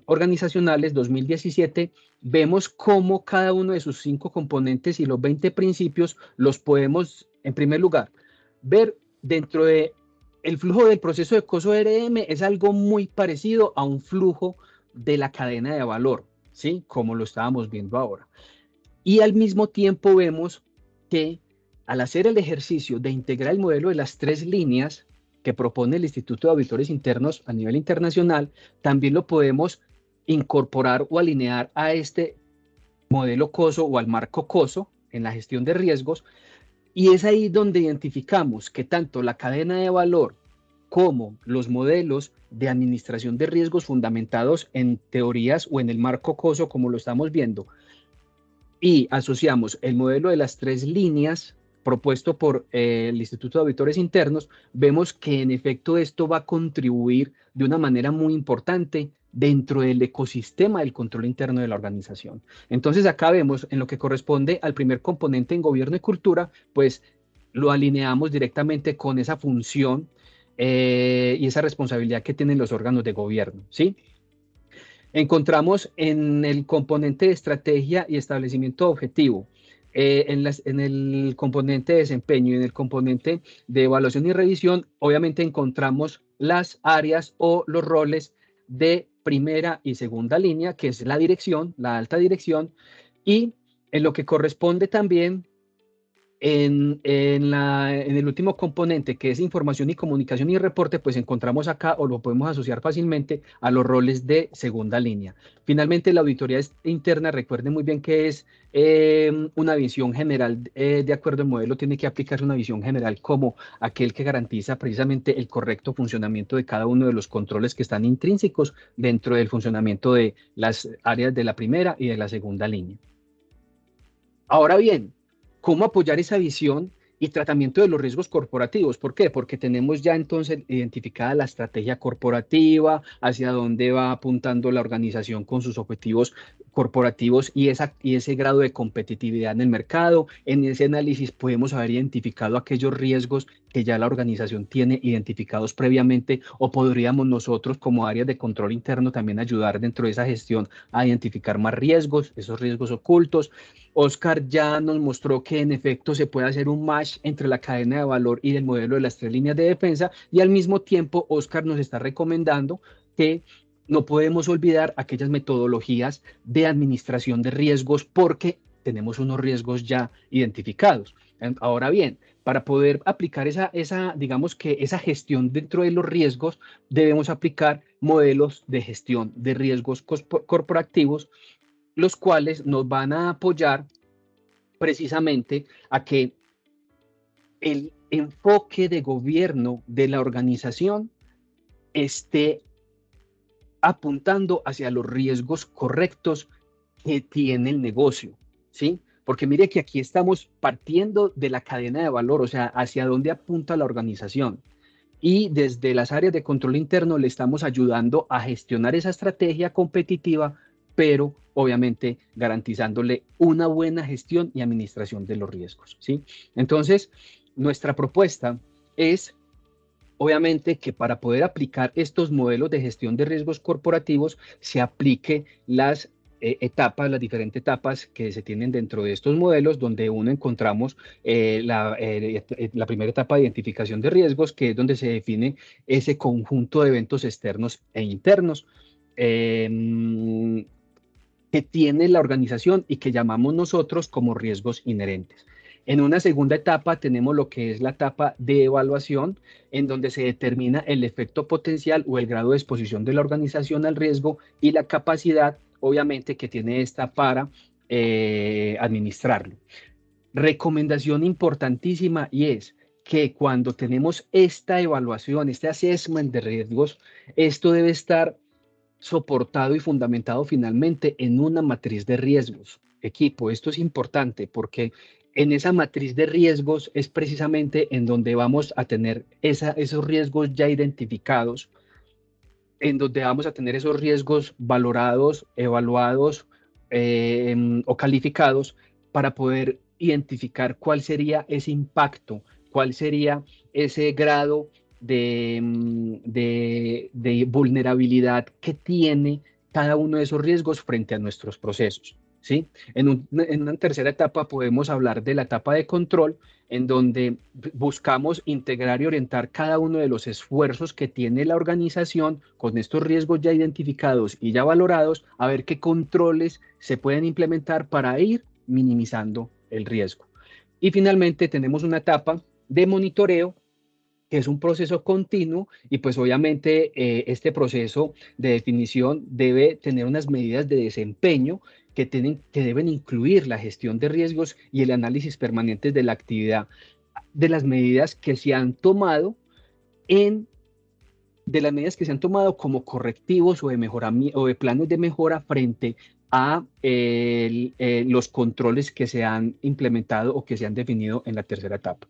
organizacionales 2017, vemos cómo cada uno de sus 5 componentes y los 20 principios los podemos, en primer lugar, ver dentro de el flujo del proceso de COSO ERM. Es algo muy parecido a un flujo de la cadena de valor, ¿sí? Como lo estábamos viendo ahora. Y al mismo tiempo vemos que al hacer el ejercicio de integrar el modelo de las 3 líneas que propone el Instituto de Auditores Internos a nivel internacional, también lo podemos incorporar o alinear a este modelo COSO o al marco COSO en la gestión de riesgos. Y es ahí donde identificamos que tanto la cadena de valor como los modelos de administración de riesgos fundamentados en teorías o en el marco COSO, como lo estamos viendo, y asociamos el modelo de las 3 líneas propuesto por el Instituto de Auditores Internos, vemos que en efecto esto va a contribuir de una manera muy importante dentro del ecosistema del control interno de la organización. Entonces acá vemos, en lo que corresponde al primer componente en gobierno y cultura, pues lo alineamos directamente con esa función y esa responsabilidad que tienen los órganos de gobierno, ¿sí? Encontramos en el componente de estrategia y establecimiento objetivo, en el componente de desempeño y en el componente de evaluación y revisión, obviamente encontramos las áreas o los roles de primera y segunda línea, que es la dirección, la alta dirección, y en lo que corresponde también En el último componente, que es información y comunicación y reporte, pues encontramos acá, o lo podemos asociar fácilmente, a los roles de segunda línea. Finalmente, la auditoría interna, recuerden muy bien que es una visión general, de acuerdo al modelo, tiene que aplicarse una visión general como aquel que garantiza precisamente el correcto funcionamiento de cada uno de los controles que están intrínsecos dentro del funcionamiento de las áreas de la primera y de la segunda línea. Ahora bien, ¿cómo apoyar esa visión y tratamiento de los riesgos corporativos? ¿Por qué? Porque tenemos ya entonces identificada la estrategia corporativa, hacia dónde va apuntando la organización con sus objetivos corporativos y ese grado de competitividad en el mercado. En ese análisis podemos haber identificado aquellos riesgos que ya la organización tiene identificados previamente, o podríamos nosotros como áreas de control interno también ayudar dentro de esa gestión a identificar más riesgos, esos riesgos ocultos. Oscar ya nos mostró que en efecto se puede hacer un match entre la cadena de valor y el modelo de las 3 líneas de defensa, y al mismo tiempo Oscar nos está recomendando que no podemos olvidar aquellas metodologías de administración de riesgos, porque tenemos unos riesgos ya identificados. Ahora bien, para poder aplicar digamos que esa gestión dentro de los riesgos, debemos aplicar modelos de gestión de riesgos corporativos, los cuales nos van a apoyar precisamente a que el enfoque de gobierno de la organización esté apuntando hacia los riesgos correctos que tiene el negocio, ¿sí? Porque mire que aquí estamos partiendo de la cadena de valor, o sea, hacia dónde apunta la organización. Y desde las áreas de control interno le estamos ayudando a gestionar esa estrategia competitiva, pero obviamente garantizándole una buena gestión y administración de los riesgos, ¿sí? Entonces, nuestra propuesta es, obviamente, que para poder aplicar estos modelos de gestión de riesgos corporativos se aplique las las diferentes etapas que se tienen dentro de estos modelos, donde uno encontramos la primera etapa de identificación de riesgos, que es donde se define ese conjunto de eventos externos e internos que tiene la organización y que llamamos nosotros como riesgos inherentes. En una segunda etapa tenemos lo que es la etapa de evaluación, en donde se determina el efecto potencial o el grado de exposición de la organización al riesgo y la capacidad, obviamente, que tiene esta para administrarlo. Recomendación importantísima, y es que cuando tenemos esta evaluación, este assessment de riesgos, esto debe estar soportado y fundamentado finalmente en una matriz de riesgos. Equipo, esto es importante porque en esa matriz de riesgos es precisamente en donde vamos a tener esos riesgos ya identificados, en donde vamos a tener esos riesgos valorados, evaluados o calificados, para poder identificar cuál sería ese impacto, cuál sería ese grado de vulnerabilidad que tiene cada uno de esos riesgos frente a nuestros procesos, ¿sí? En una tercera etapa podemos hablar de la etapa de control, en donde buscamos integrar y orientar cada uno de los esfuerzos que tiene la organización con estos riesgos ya identificados y ya valorados, a ver qué controles se pueden implementar para ir minimizando el riesgo. Y finalmente tenemos una etapa de monitoreo, que es un proceso continuo, y pues obviamente este proceso de definición debe tener unas medidas de desempeño que deben incluir la gestión de riesgos y el análisis permanente de la actividad, de las medidas que se han tomado como correctivos o de planes de mejora frente a los controles que se han implementado o que se han definido en la tercera etapa.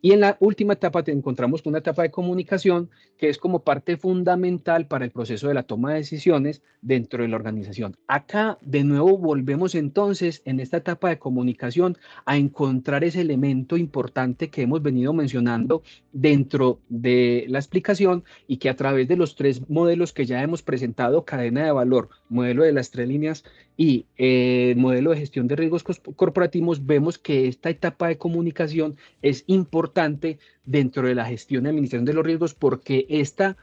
Y en la última etapa te encontramos con una etapa de comunicación, que es como parte fundamental para el proceso de la toma de decisiones dentro de la organización. Acá de nuevo volvemos entonces en esta etapa de comunicación a encontrar ese elemento importante que hemos venido mencionando dentro de la explicación, y que a través de los 3 modelos que ya hemos presentado: cadena de valor, modelo de las 3 líneas y modelo de gestión de riesgos corporativos, vemos que esta etapa de comunicación es importante dentro de la gestión y administración de los riesgos, porque esta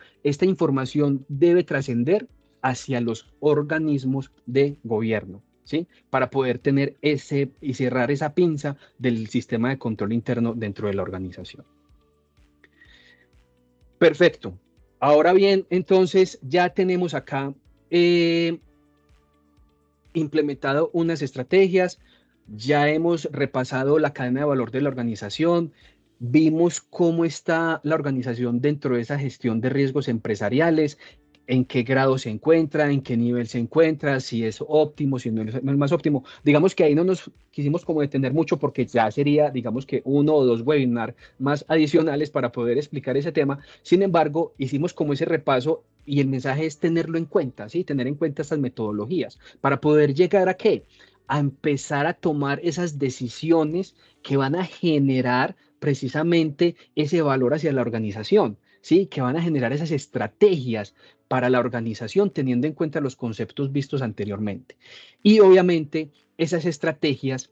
información debe trascender hacia los organismos de gobierno, ¿sí? Para poder tener ese y cerrar esa pinza del sistema de control interno dentro de la organización. Perfecto. Ahora bien, entonces ya tenemos acá implementado unas estrategias, ya hemos repasado la cadena de valor de la organización, vimos cómo está la organización dentro de esa gestión de riesgos empresariales, en qué grado se encuentra, en qué nivel se encuentra, si es óptimo, si no es más óptimo. Digamos que ahí no nos quisimos como detener mucho porque ya sería, digamos que 1 o 2 webinars más adicionales para poder explicar ese tema. Sin embargo, hicimos como ese repaso y el mensaje es tenerlo en cuenta, ¿sí? Tener en cuenta estas metodologías para poder llegar a ¿qué? A empezar a tomar esas decisiones que van a generar precisamente ese valor hacia la organización, ¿sí? Que van a generar esas estrategias para la organización teniendo en cuenta los conceptos vistos anteriormente. Y obviamente esas estrategias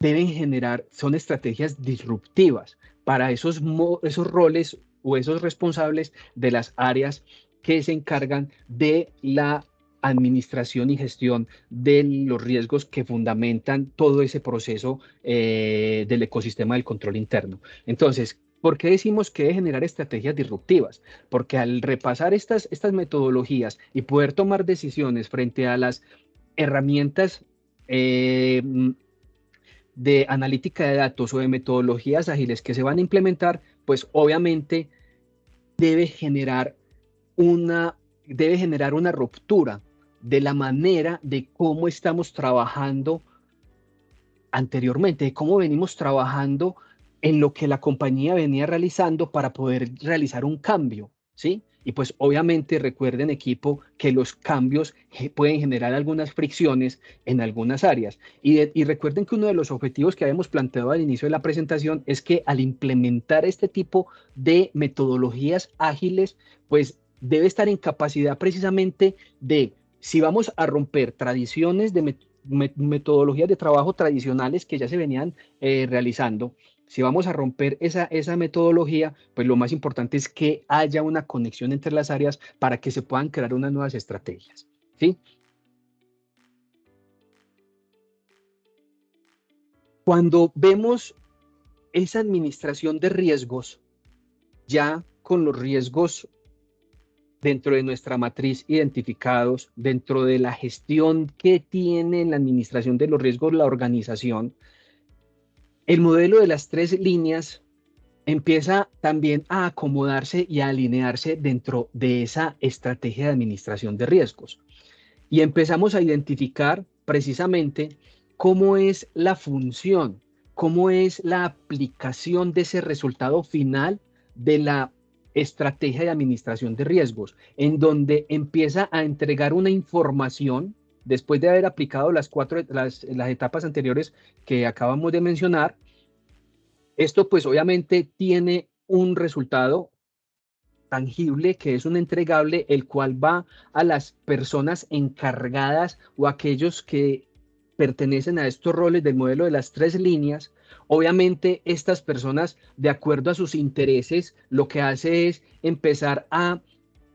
deben generar, son estrategias disruptivas para esos roles o esos responsables de las áreas que se encargan de la administración y gestión de los riesgos que fundamentan todo ese proceso del ecosistema del control interno. Entonces, ¿por qué decimos que debe generar estrategias disruptivas? Porque al repasar estas metodologías y poder tomar decisiones frente a las herramientas de analítica de datos o de metodologías ágiles que se van a implementar, pues obviamente debe generar una ruptura de la manera de cómo estamos trabajando anteriormente, de cómo venimos trabajando en lo que la compañía venía realizando para poder realizar un cambio, ¿sí? Y pues obviamente recuerden, equipo, que los cambios pueden generar algunas fricciones en algunas áreas. Y recuerden que uno de los objetivos que habíamos planteado al inicio de la presentación es que al implementar este tipo de metodologías ágiles, pues debe estar en capacidad precisamente de, si vamos a romper tradiciones de metodologías de trabajo tradicionales que ya se venían realizando, si vamos a romper esa metodología, pues lo más importante es que haya una conexión entre las áreas para que se puedan crear unas nuevas estrategias, ¿sí? Cuando vemos esa administración de riesgos, ya con los riesgos dentro de nuestra matriz identificados, dentro de la gestión que tiene la administración de los riesgos la organización, el modelo de las 3 líneas empieza también a acomodarse y a alinearse dentro de esa estrategia de administración de riesgos. Y empezamos a identificar precisamente cómo es la función, cómo es la aplicación de ese resultado final de la estrategia de administración de riesgos, en donde empieza a entregar una información después de haber aplicado las etapas anteriores que acabamos de mencionar. Esto pues obviamente tiene un resultado tangible que es un entregable, el cual va a las personas encargadas o aquellos que pertenecen a estos roles del modelo de las 3 líneas. Obviamente estas personas, de acuerdo a sus intereses, lo que hace es empezar a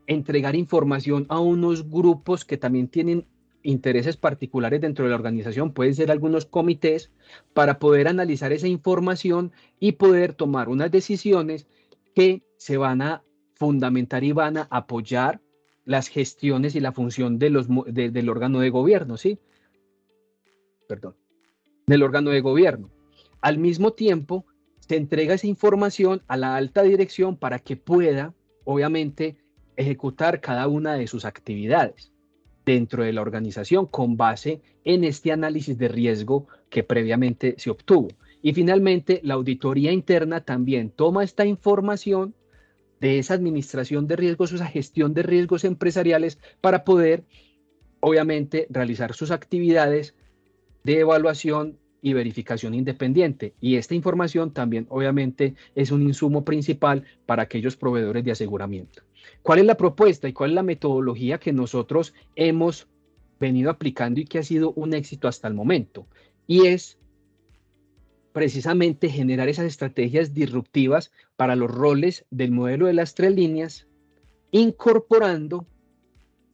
entregar información a unos grupos que también tienen intereses particulares dentro de la organización, pueden ser algunos comités, para poder analizar esa información y poder tomar unas decisiones que se van a fundamentar y van a apoyar las gestiones y la función del órgano de gobierno, ¿sí? Perdón, del órgano de gobierno. Al mismo tiempo, se entrega esa información a la alta dirección para que pueda, obviamente, ejecutar cada una de sus actividades dentro de la organización con base en este análisis de riesgo que previamente se obtuvo. Y finalmente, la auditoría interna también toma esta información de esa administración de riesgos, esa gestión de riesgos empresariales para poder, obviamente, realizar sus actividades de evaluación y verificación independiente. Y esta información también, obviamente, es un insumo principal para aquellos proveedores de aseguramiento. ¿Cuál es la propuesta y cuál es la metodología que nosotros hemos venido aplicando y que ha sido un éxito hasta el momento? Y es precisamente generar esas estrategias disruptivas para los roles del modelo de las 3 líneas, incorporando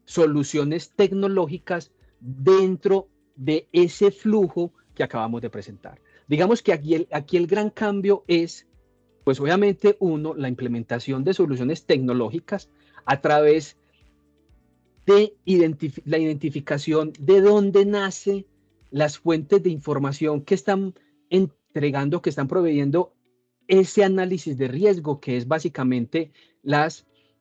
soluciones tecnológicas dentro de ese flujo que acabamos de presentar. Digamos que aquí el gran cambio es, pues obviamente uno, la implementación de soluciones tecnológicas a través de la identificación de dónde nacen las fuentes de información que están entregando, que están proveyendo ese análisis de riesgo, que es básicamente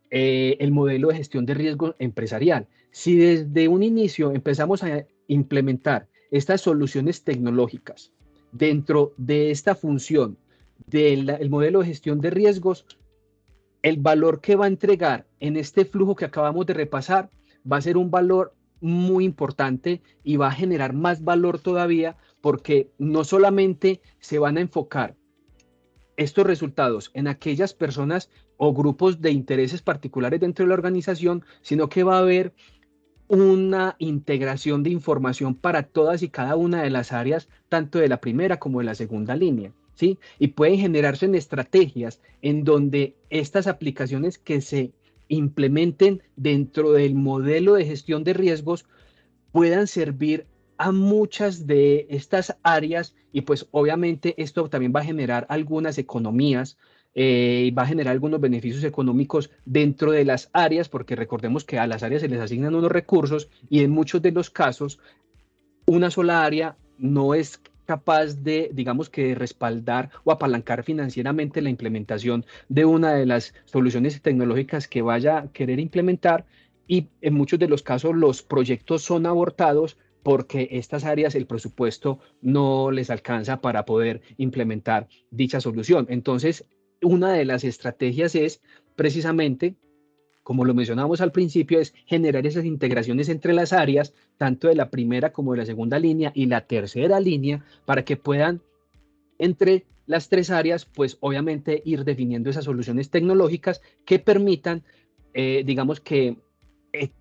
el modelo de gestión de riesgo empresarial. Si desde un inicio empezamos a implementar estas soluciones tecnológicas dentro de esta función del modelo de gestión de riesgos, el valor que va a entregar en este flujo que acabamos de repasar va a ser un valor muy importante y va a generar más valor todavía, porque no solamente se van a enfocar estos resultados en aquellas personas o grupos de intereses particulares dentro de la organización, sino que va a haber una integración de información para todas y cada una de las áreas, tanto de la primera como de la segunda línea, ¿sí? Y pueden generarse en estrategias en donde estas aplicaciones que se implementen dentro del modelo de gestión de riesgos puedan servir a muchas de estas áreas, y pues obviamente esto también va a generar algunas economías, va a generar algunos beneficios económicos dentro de las áreas, porque recordemos que a las áreas se les asignan unos recursos y en muchos de los casos una sola área no es capaz de, digamos que, respaldar o apalancar financieramente la implementación de una de las soluciones tecnológicas que vaya a querer implementar, y en muchos de los casos los proyectos son abortados porque estas áreas el presupuesto no les alcanza para poder implementar dicha solución. Entonces, una de las estrategias es precisamente, como lo mencionábamos al principio, es generar esas integraciones entre las áreas, tanto de la primera como de la segunda línea y la tercera línea, para que puedan, entre las tres áreas, pues obviamente ir definiendo esas soluciones tecnológicas que permitan, digamos que,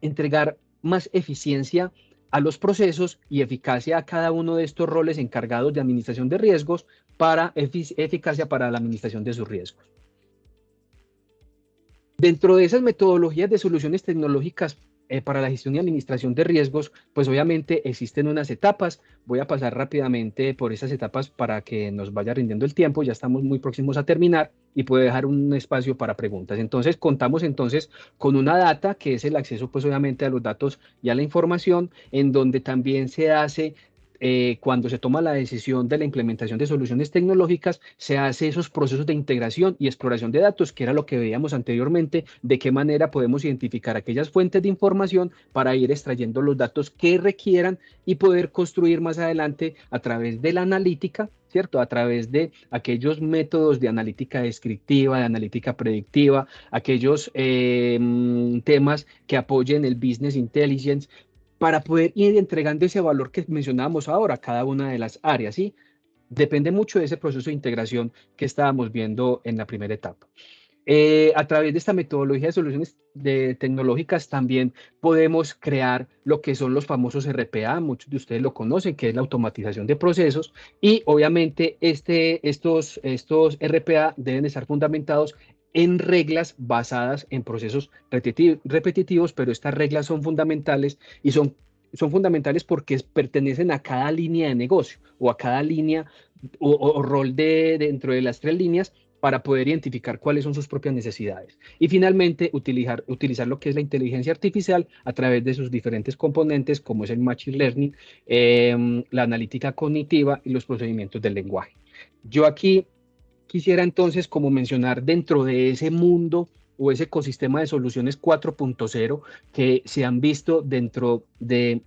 entregar más eficiencia a los procesos y eficacia a cada uno de estos roles encargados de administración de riesgos, para eficacia para la administración de sus riesgos. Dentro de esas metodologías de soluciones tecnológicas para la gestión y administración de riesgos, pues obviamente existen unas etapas. Voy a pasar rápidamente por esas etapas para que nos vaya rindiendo el tiempo. Ya estamos muy próximos a terminar y puedo dejar un espacio para preguntas. Entonces, contamos entonces con una data, que es el acceso pues obviamente a los datos y a la información, en donde también se hace cuando se toma la decisión de la implementación de soluciones tecnológicas, se hace esos procesos de integración y exploración de datos, que era lo que veíamos anteriormente, de qué manera podemos identificar aquellas fuentes de información para ir extrayendo los datos que requieran y poder construir más adelante a través de la analítica, ¿cierto? A través de aquellos métodos de analítica descriptiva, de analítica predictiva, aquellos temas que apoyen el business intelligence, para poder ir entregando ese valor que mencionábamos ahora a cada una de las áreas, ¿sí? Depende mucho de ese proceso de integración que estábamos viendo en la primera etapa. A través de esta metodología de soluciones tecnológicas también podemos crear lo que son los famosos RPA, muchos de ustedes lo conocen, que es la automatización de procesos, y obviamente estos RPA deben estar fundamentados en reglas basadas en procesos repetitivos, pero estas reglas son fundamentales, y son fundamentales porque pertenecen a cada línea de negocio o a cada línea o rol dentro de las tres líneas, para poder identificar cuáles son sus propias necesidades. Y finalmente, utilizar lo que es la inteligencia artificial a través de sus diferentes componentes, como es el machine learning, la analítica cognitiva y los procedimientos del lenguaje. Yo aquí quisiera entonces como mencionar, dentro de ese mundo o ese ecosistema de soluciones 4.0 que se han visto dentro de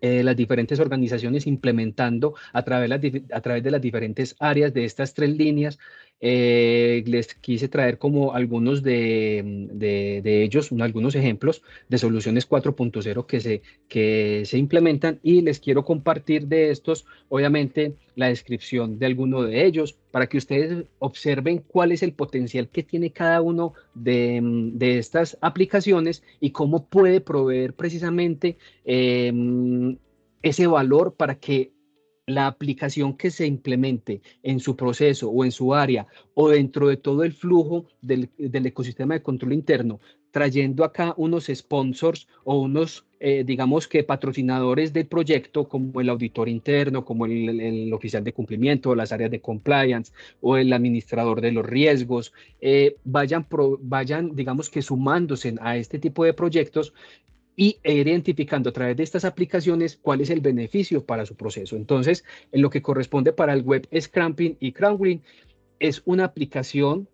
las diferentes organizaciones implementando a través de las diferentes áreas de estas tres líneas, les quise traer como algunos de ellos, algunos ejemplos de soluciones 4.0 que se implementan, y les quiero compartir de estos, obviamente, la descripción de alguno de ellos, para que ustedes observen cuál es el potencial que tiene cada uno de estas aplicaciones y cómo puede proveer precisamente ese valor para que la aplicación que se implemente en su proceso o en su área o dentro de todo el flujo del ecosistema de control interno, trayendo acá unos sponsors o unos, digamos que patrocinadores del proyecto, como el auditor interno, como el oficial de cumplimiento, las áreas de compliance o el administrador de los riesgos, vayan, digamos que sumándose a este tipo de proyectos y identificando a través de estas aplicaciones cuál es el beneficio para su proceso. Entonces, en lo que corresponde para el web Scrapping y Crownwin, es una aplicación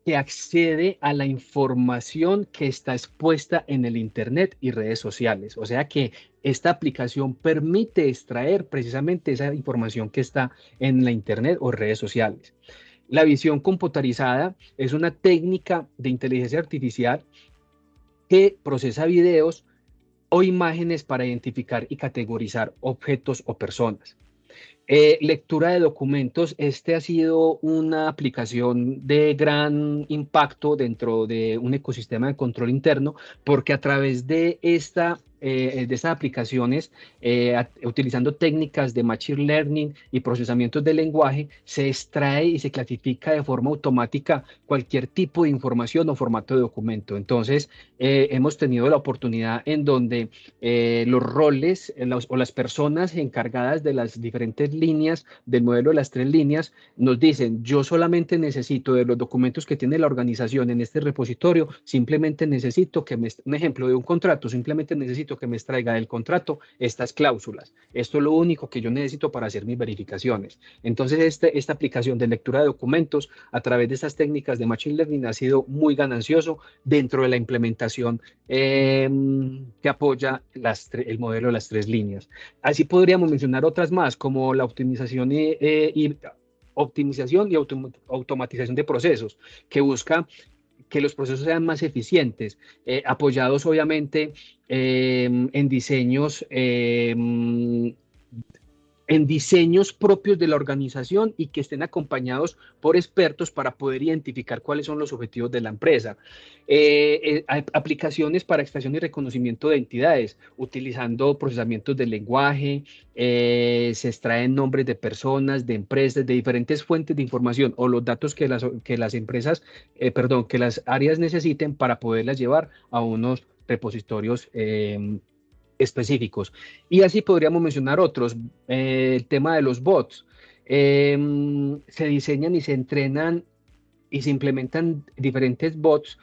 que accede a la información que está expuesta en el Internet y redes sociales. O sea que esta aplicación permite extraer precisamente esa información que está en la Internet o redes sociales. La visión computarizada es una técnica de inteligencia artificial que procesa videos o imágenes para identificar y categorizar objetos o personas. Lectura de documentos, este ha sido una aplicación de gran impacto dentro de un ecosistema de control interno, porque a través de estas aplicaciones, utilizando técnicas de Machine Learning y procesamientos de lenguaje, se extrae y se clasifica de forma automática cualquier tipo de información o formato de documento. Entonces, hemos tenido la oportunidad en donde los roles o las personas encargadas de las diferentes líneas del modelo de las 3 líneas nos dicen: yo solamente necesito de los documentos que tiene la organización en este repositorio, simplemente necesito que un ejemplo de un contrato, simplemente necesito que me extraiga del contrato estas cláusulas. Esto es lo único que yo necesito para hacer mis verificaciones. Entonces, esta aplicación de lectura de documentos a través de estas técnicas de Machine Learning ha sido muy ganancioso dentro de la implementación que apoya el modelo de las 3 líneas. Así podríamos mencionar otras más, como la optimización optimización y automatización de procesos, que busca que los procesos sean más eficientes, apoyados obviamente en diseños propios de la organización y que estén acompañados por expertos para poder identificar cuáles son los objetivos de la empresa. Aplicaciones para extracción y reconocimiento de entidades, utilizando procesamientos de lenguaje, se extraen nombres de personas, de empresas, de diferentes fuentes de información o los datos que las empresas, que las áreas necesiten para poderlas llevar a unos repositorios específicos. Y así podríamos mencionar otros. El tema de los bots. Se diseñan y se entrenan y se implementan diferentes bots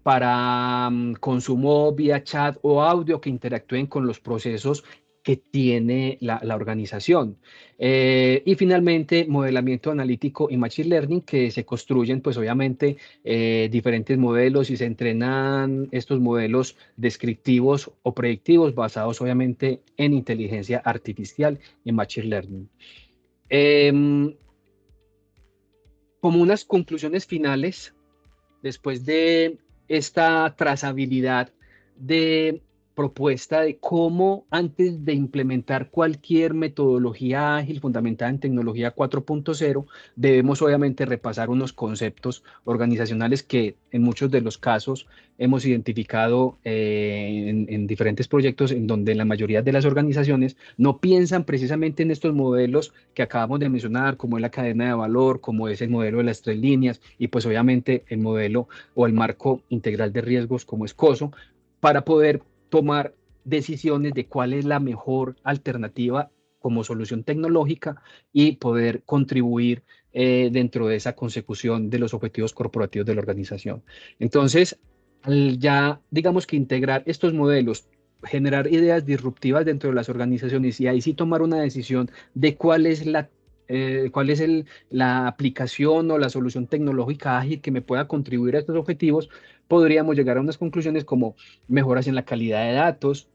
para consumo vía chat o audio que interactúen con los procesos que tiene la organización. Y finalmente, modelamiento analítico y machine learning, que se construyen, pues obviamente, diferentes modelos y se entrenan estos modelos descriptivos o predictivos basados obviamente en inteligencia artificial y machine learning. Como unas conclusiones finales, después de esta trazabilidad de propuesta de cómo, antes de implementar cualquier metodología ágil fundamentada en tecnología 4.0, debemos obviamente repasar unos conceptos organizacionales que en muchos de los casos hemos identificado en diferentes proyectos, en donde la mayoría de las organizaciones no piensan precisamente en estos modelos que acabamos de mencionar, como es la cadena de valor, como es el modelo de las 3 líneas y pues obviamente el modelo o el marco integral de riesgos como es COSO, para poder tomar decisiones de cuál es la mejor alternativa como solución tecnológica y poder contribuir dentro de esa consecución de los objetivos corporativos de la organización. Entonces, al ya, digamos que integrar estos modelos, generar ideas disruptivas dentro de las organizaciones y ahí sí tomar una decisión de cuál es la aplicación o la solución tecnológica ágil que me pueda contribuir a estos objetivos, podríamos llegar a unas conclusiones como mejoras en la calidad de datos,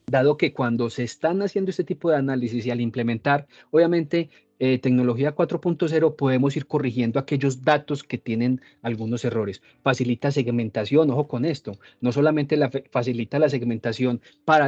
dado que cuando se están haciendo este tipo de análisis y al implementar, obviamente, tecnología 4.0, podemos ir corrigiendo aquellos datos que tienen algunos errores. Facilita segmentación, ojo con esto, no solamente facilita la segmentación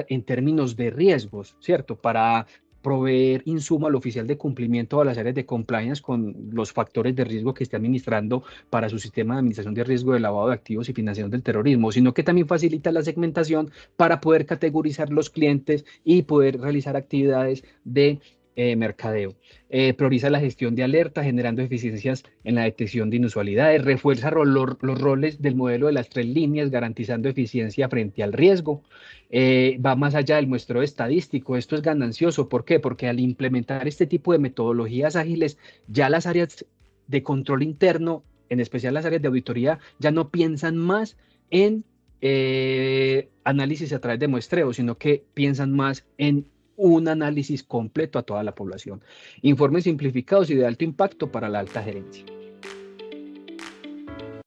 en términos de riesgos, ¿cierto? Para proveer insumo al oficial de cumplimiento a las áreas de compliance con los factores de riesgo que esté administrando para su sistema de administración de riesgo de lavado de activos y financiación del terrorismo, sino que también facilita la segmentación para poder categorizar los clientes y poder realizar actividades de mercadeo. Prioriza la gestión de alertas, generando eficiencias en la detección de inusualidades. Refuerza los roles del modelo de las 3 líneas, garantizando eficiencia frente al riesgo. Va más allá del muestreo estadístico. Esto es ganancioso. ¿Por qué? Porque al implementar este tipo de metodologías ágiles, ya las áreas de control interno, en especial las áreas de auditoría, ya no piensan más en análisis a través de muestreo, sino que piensan más en un análisis completo a toda la población. Informes simplificados y de alto impacto para la alta gerencia.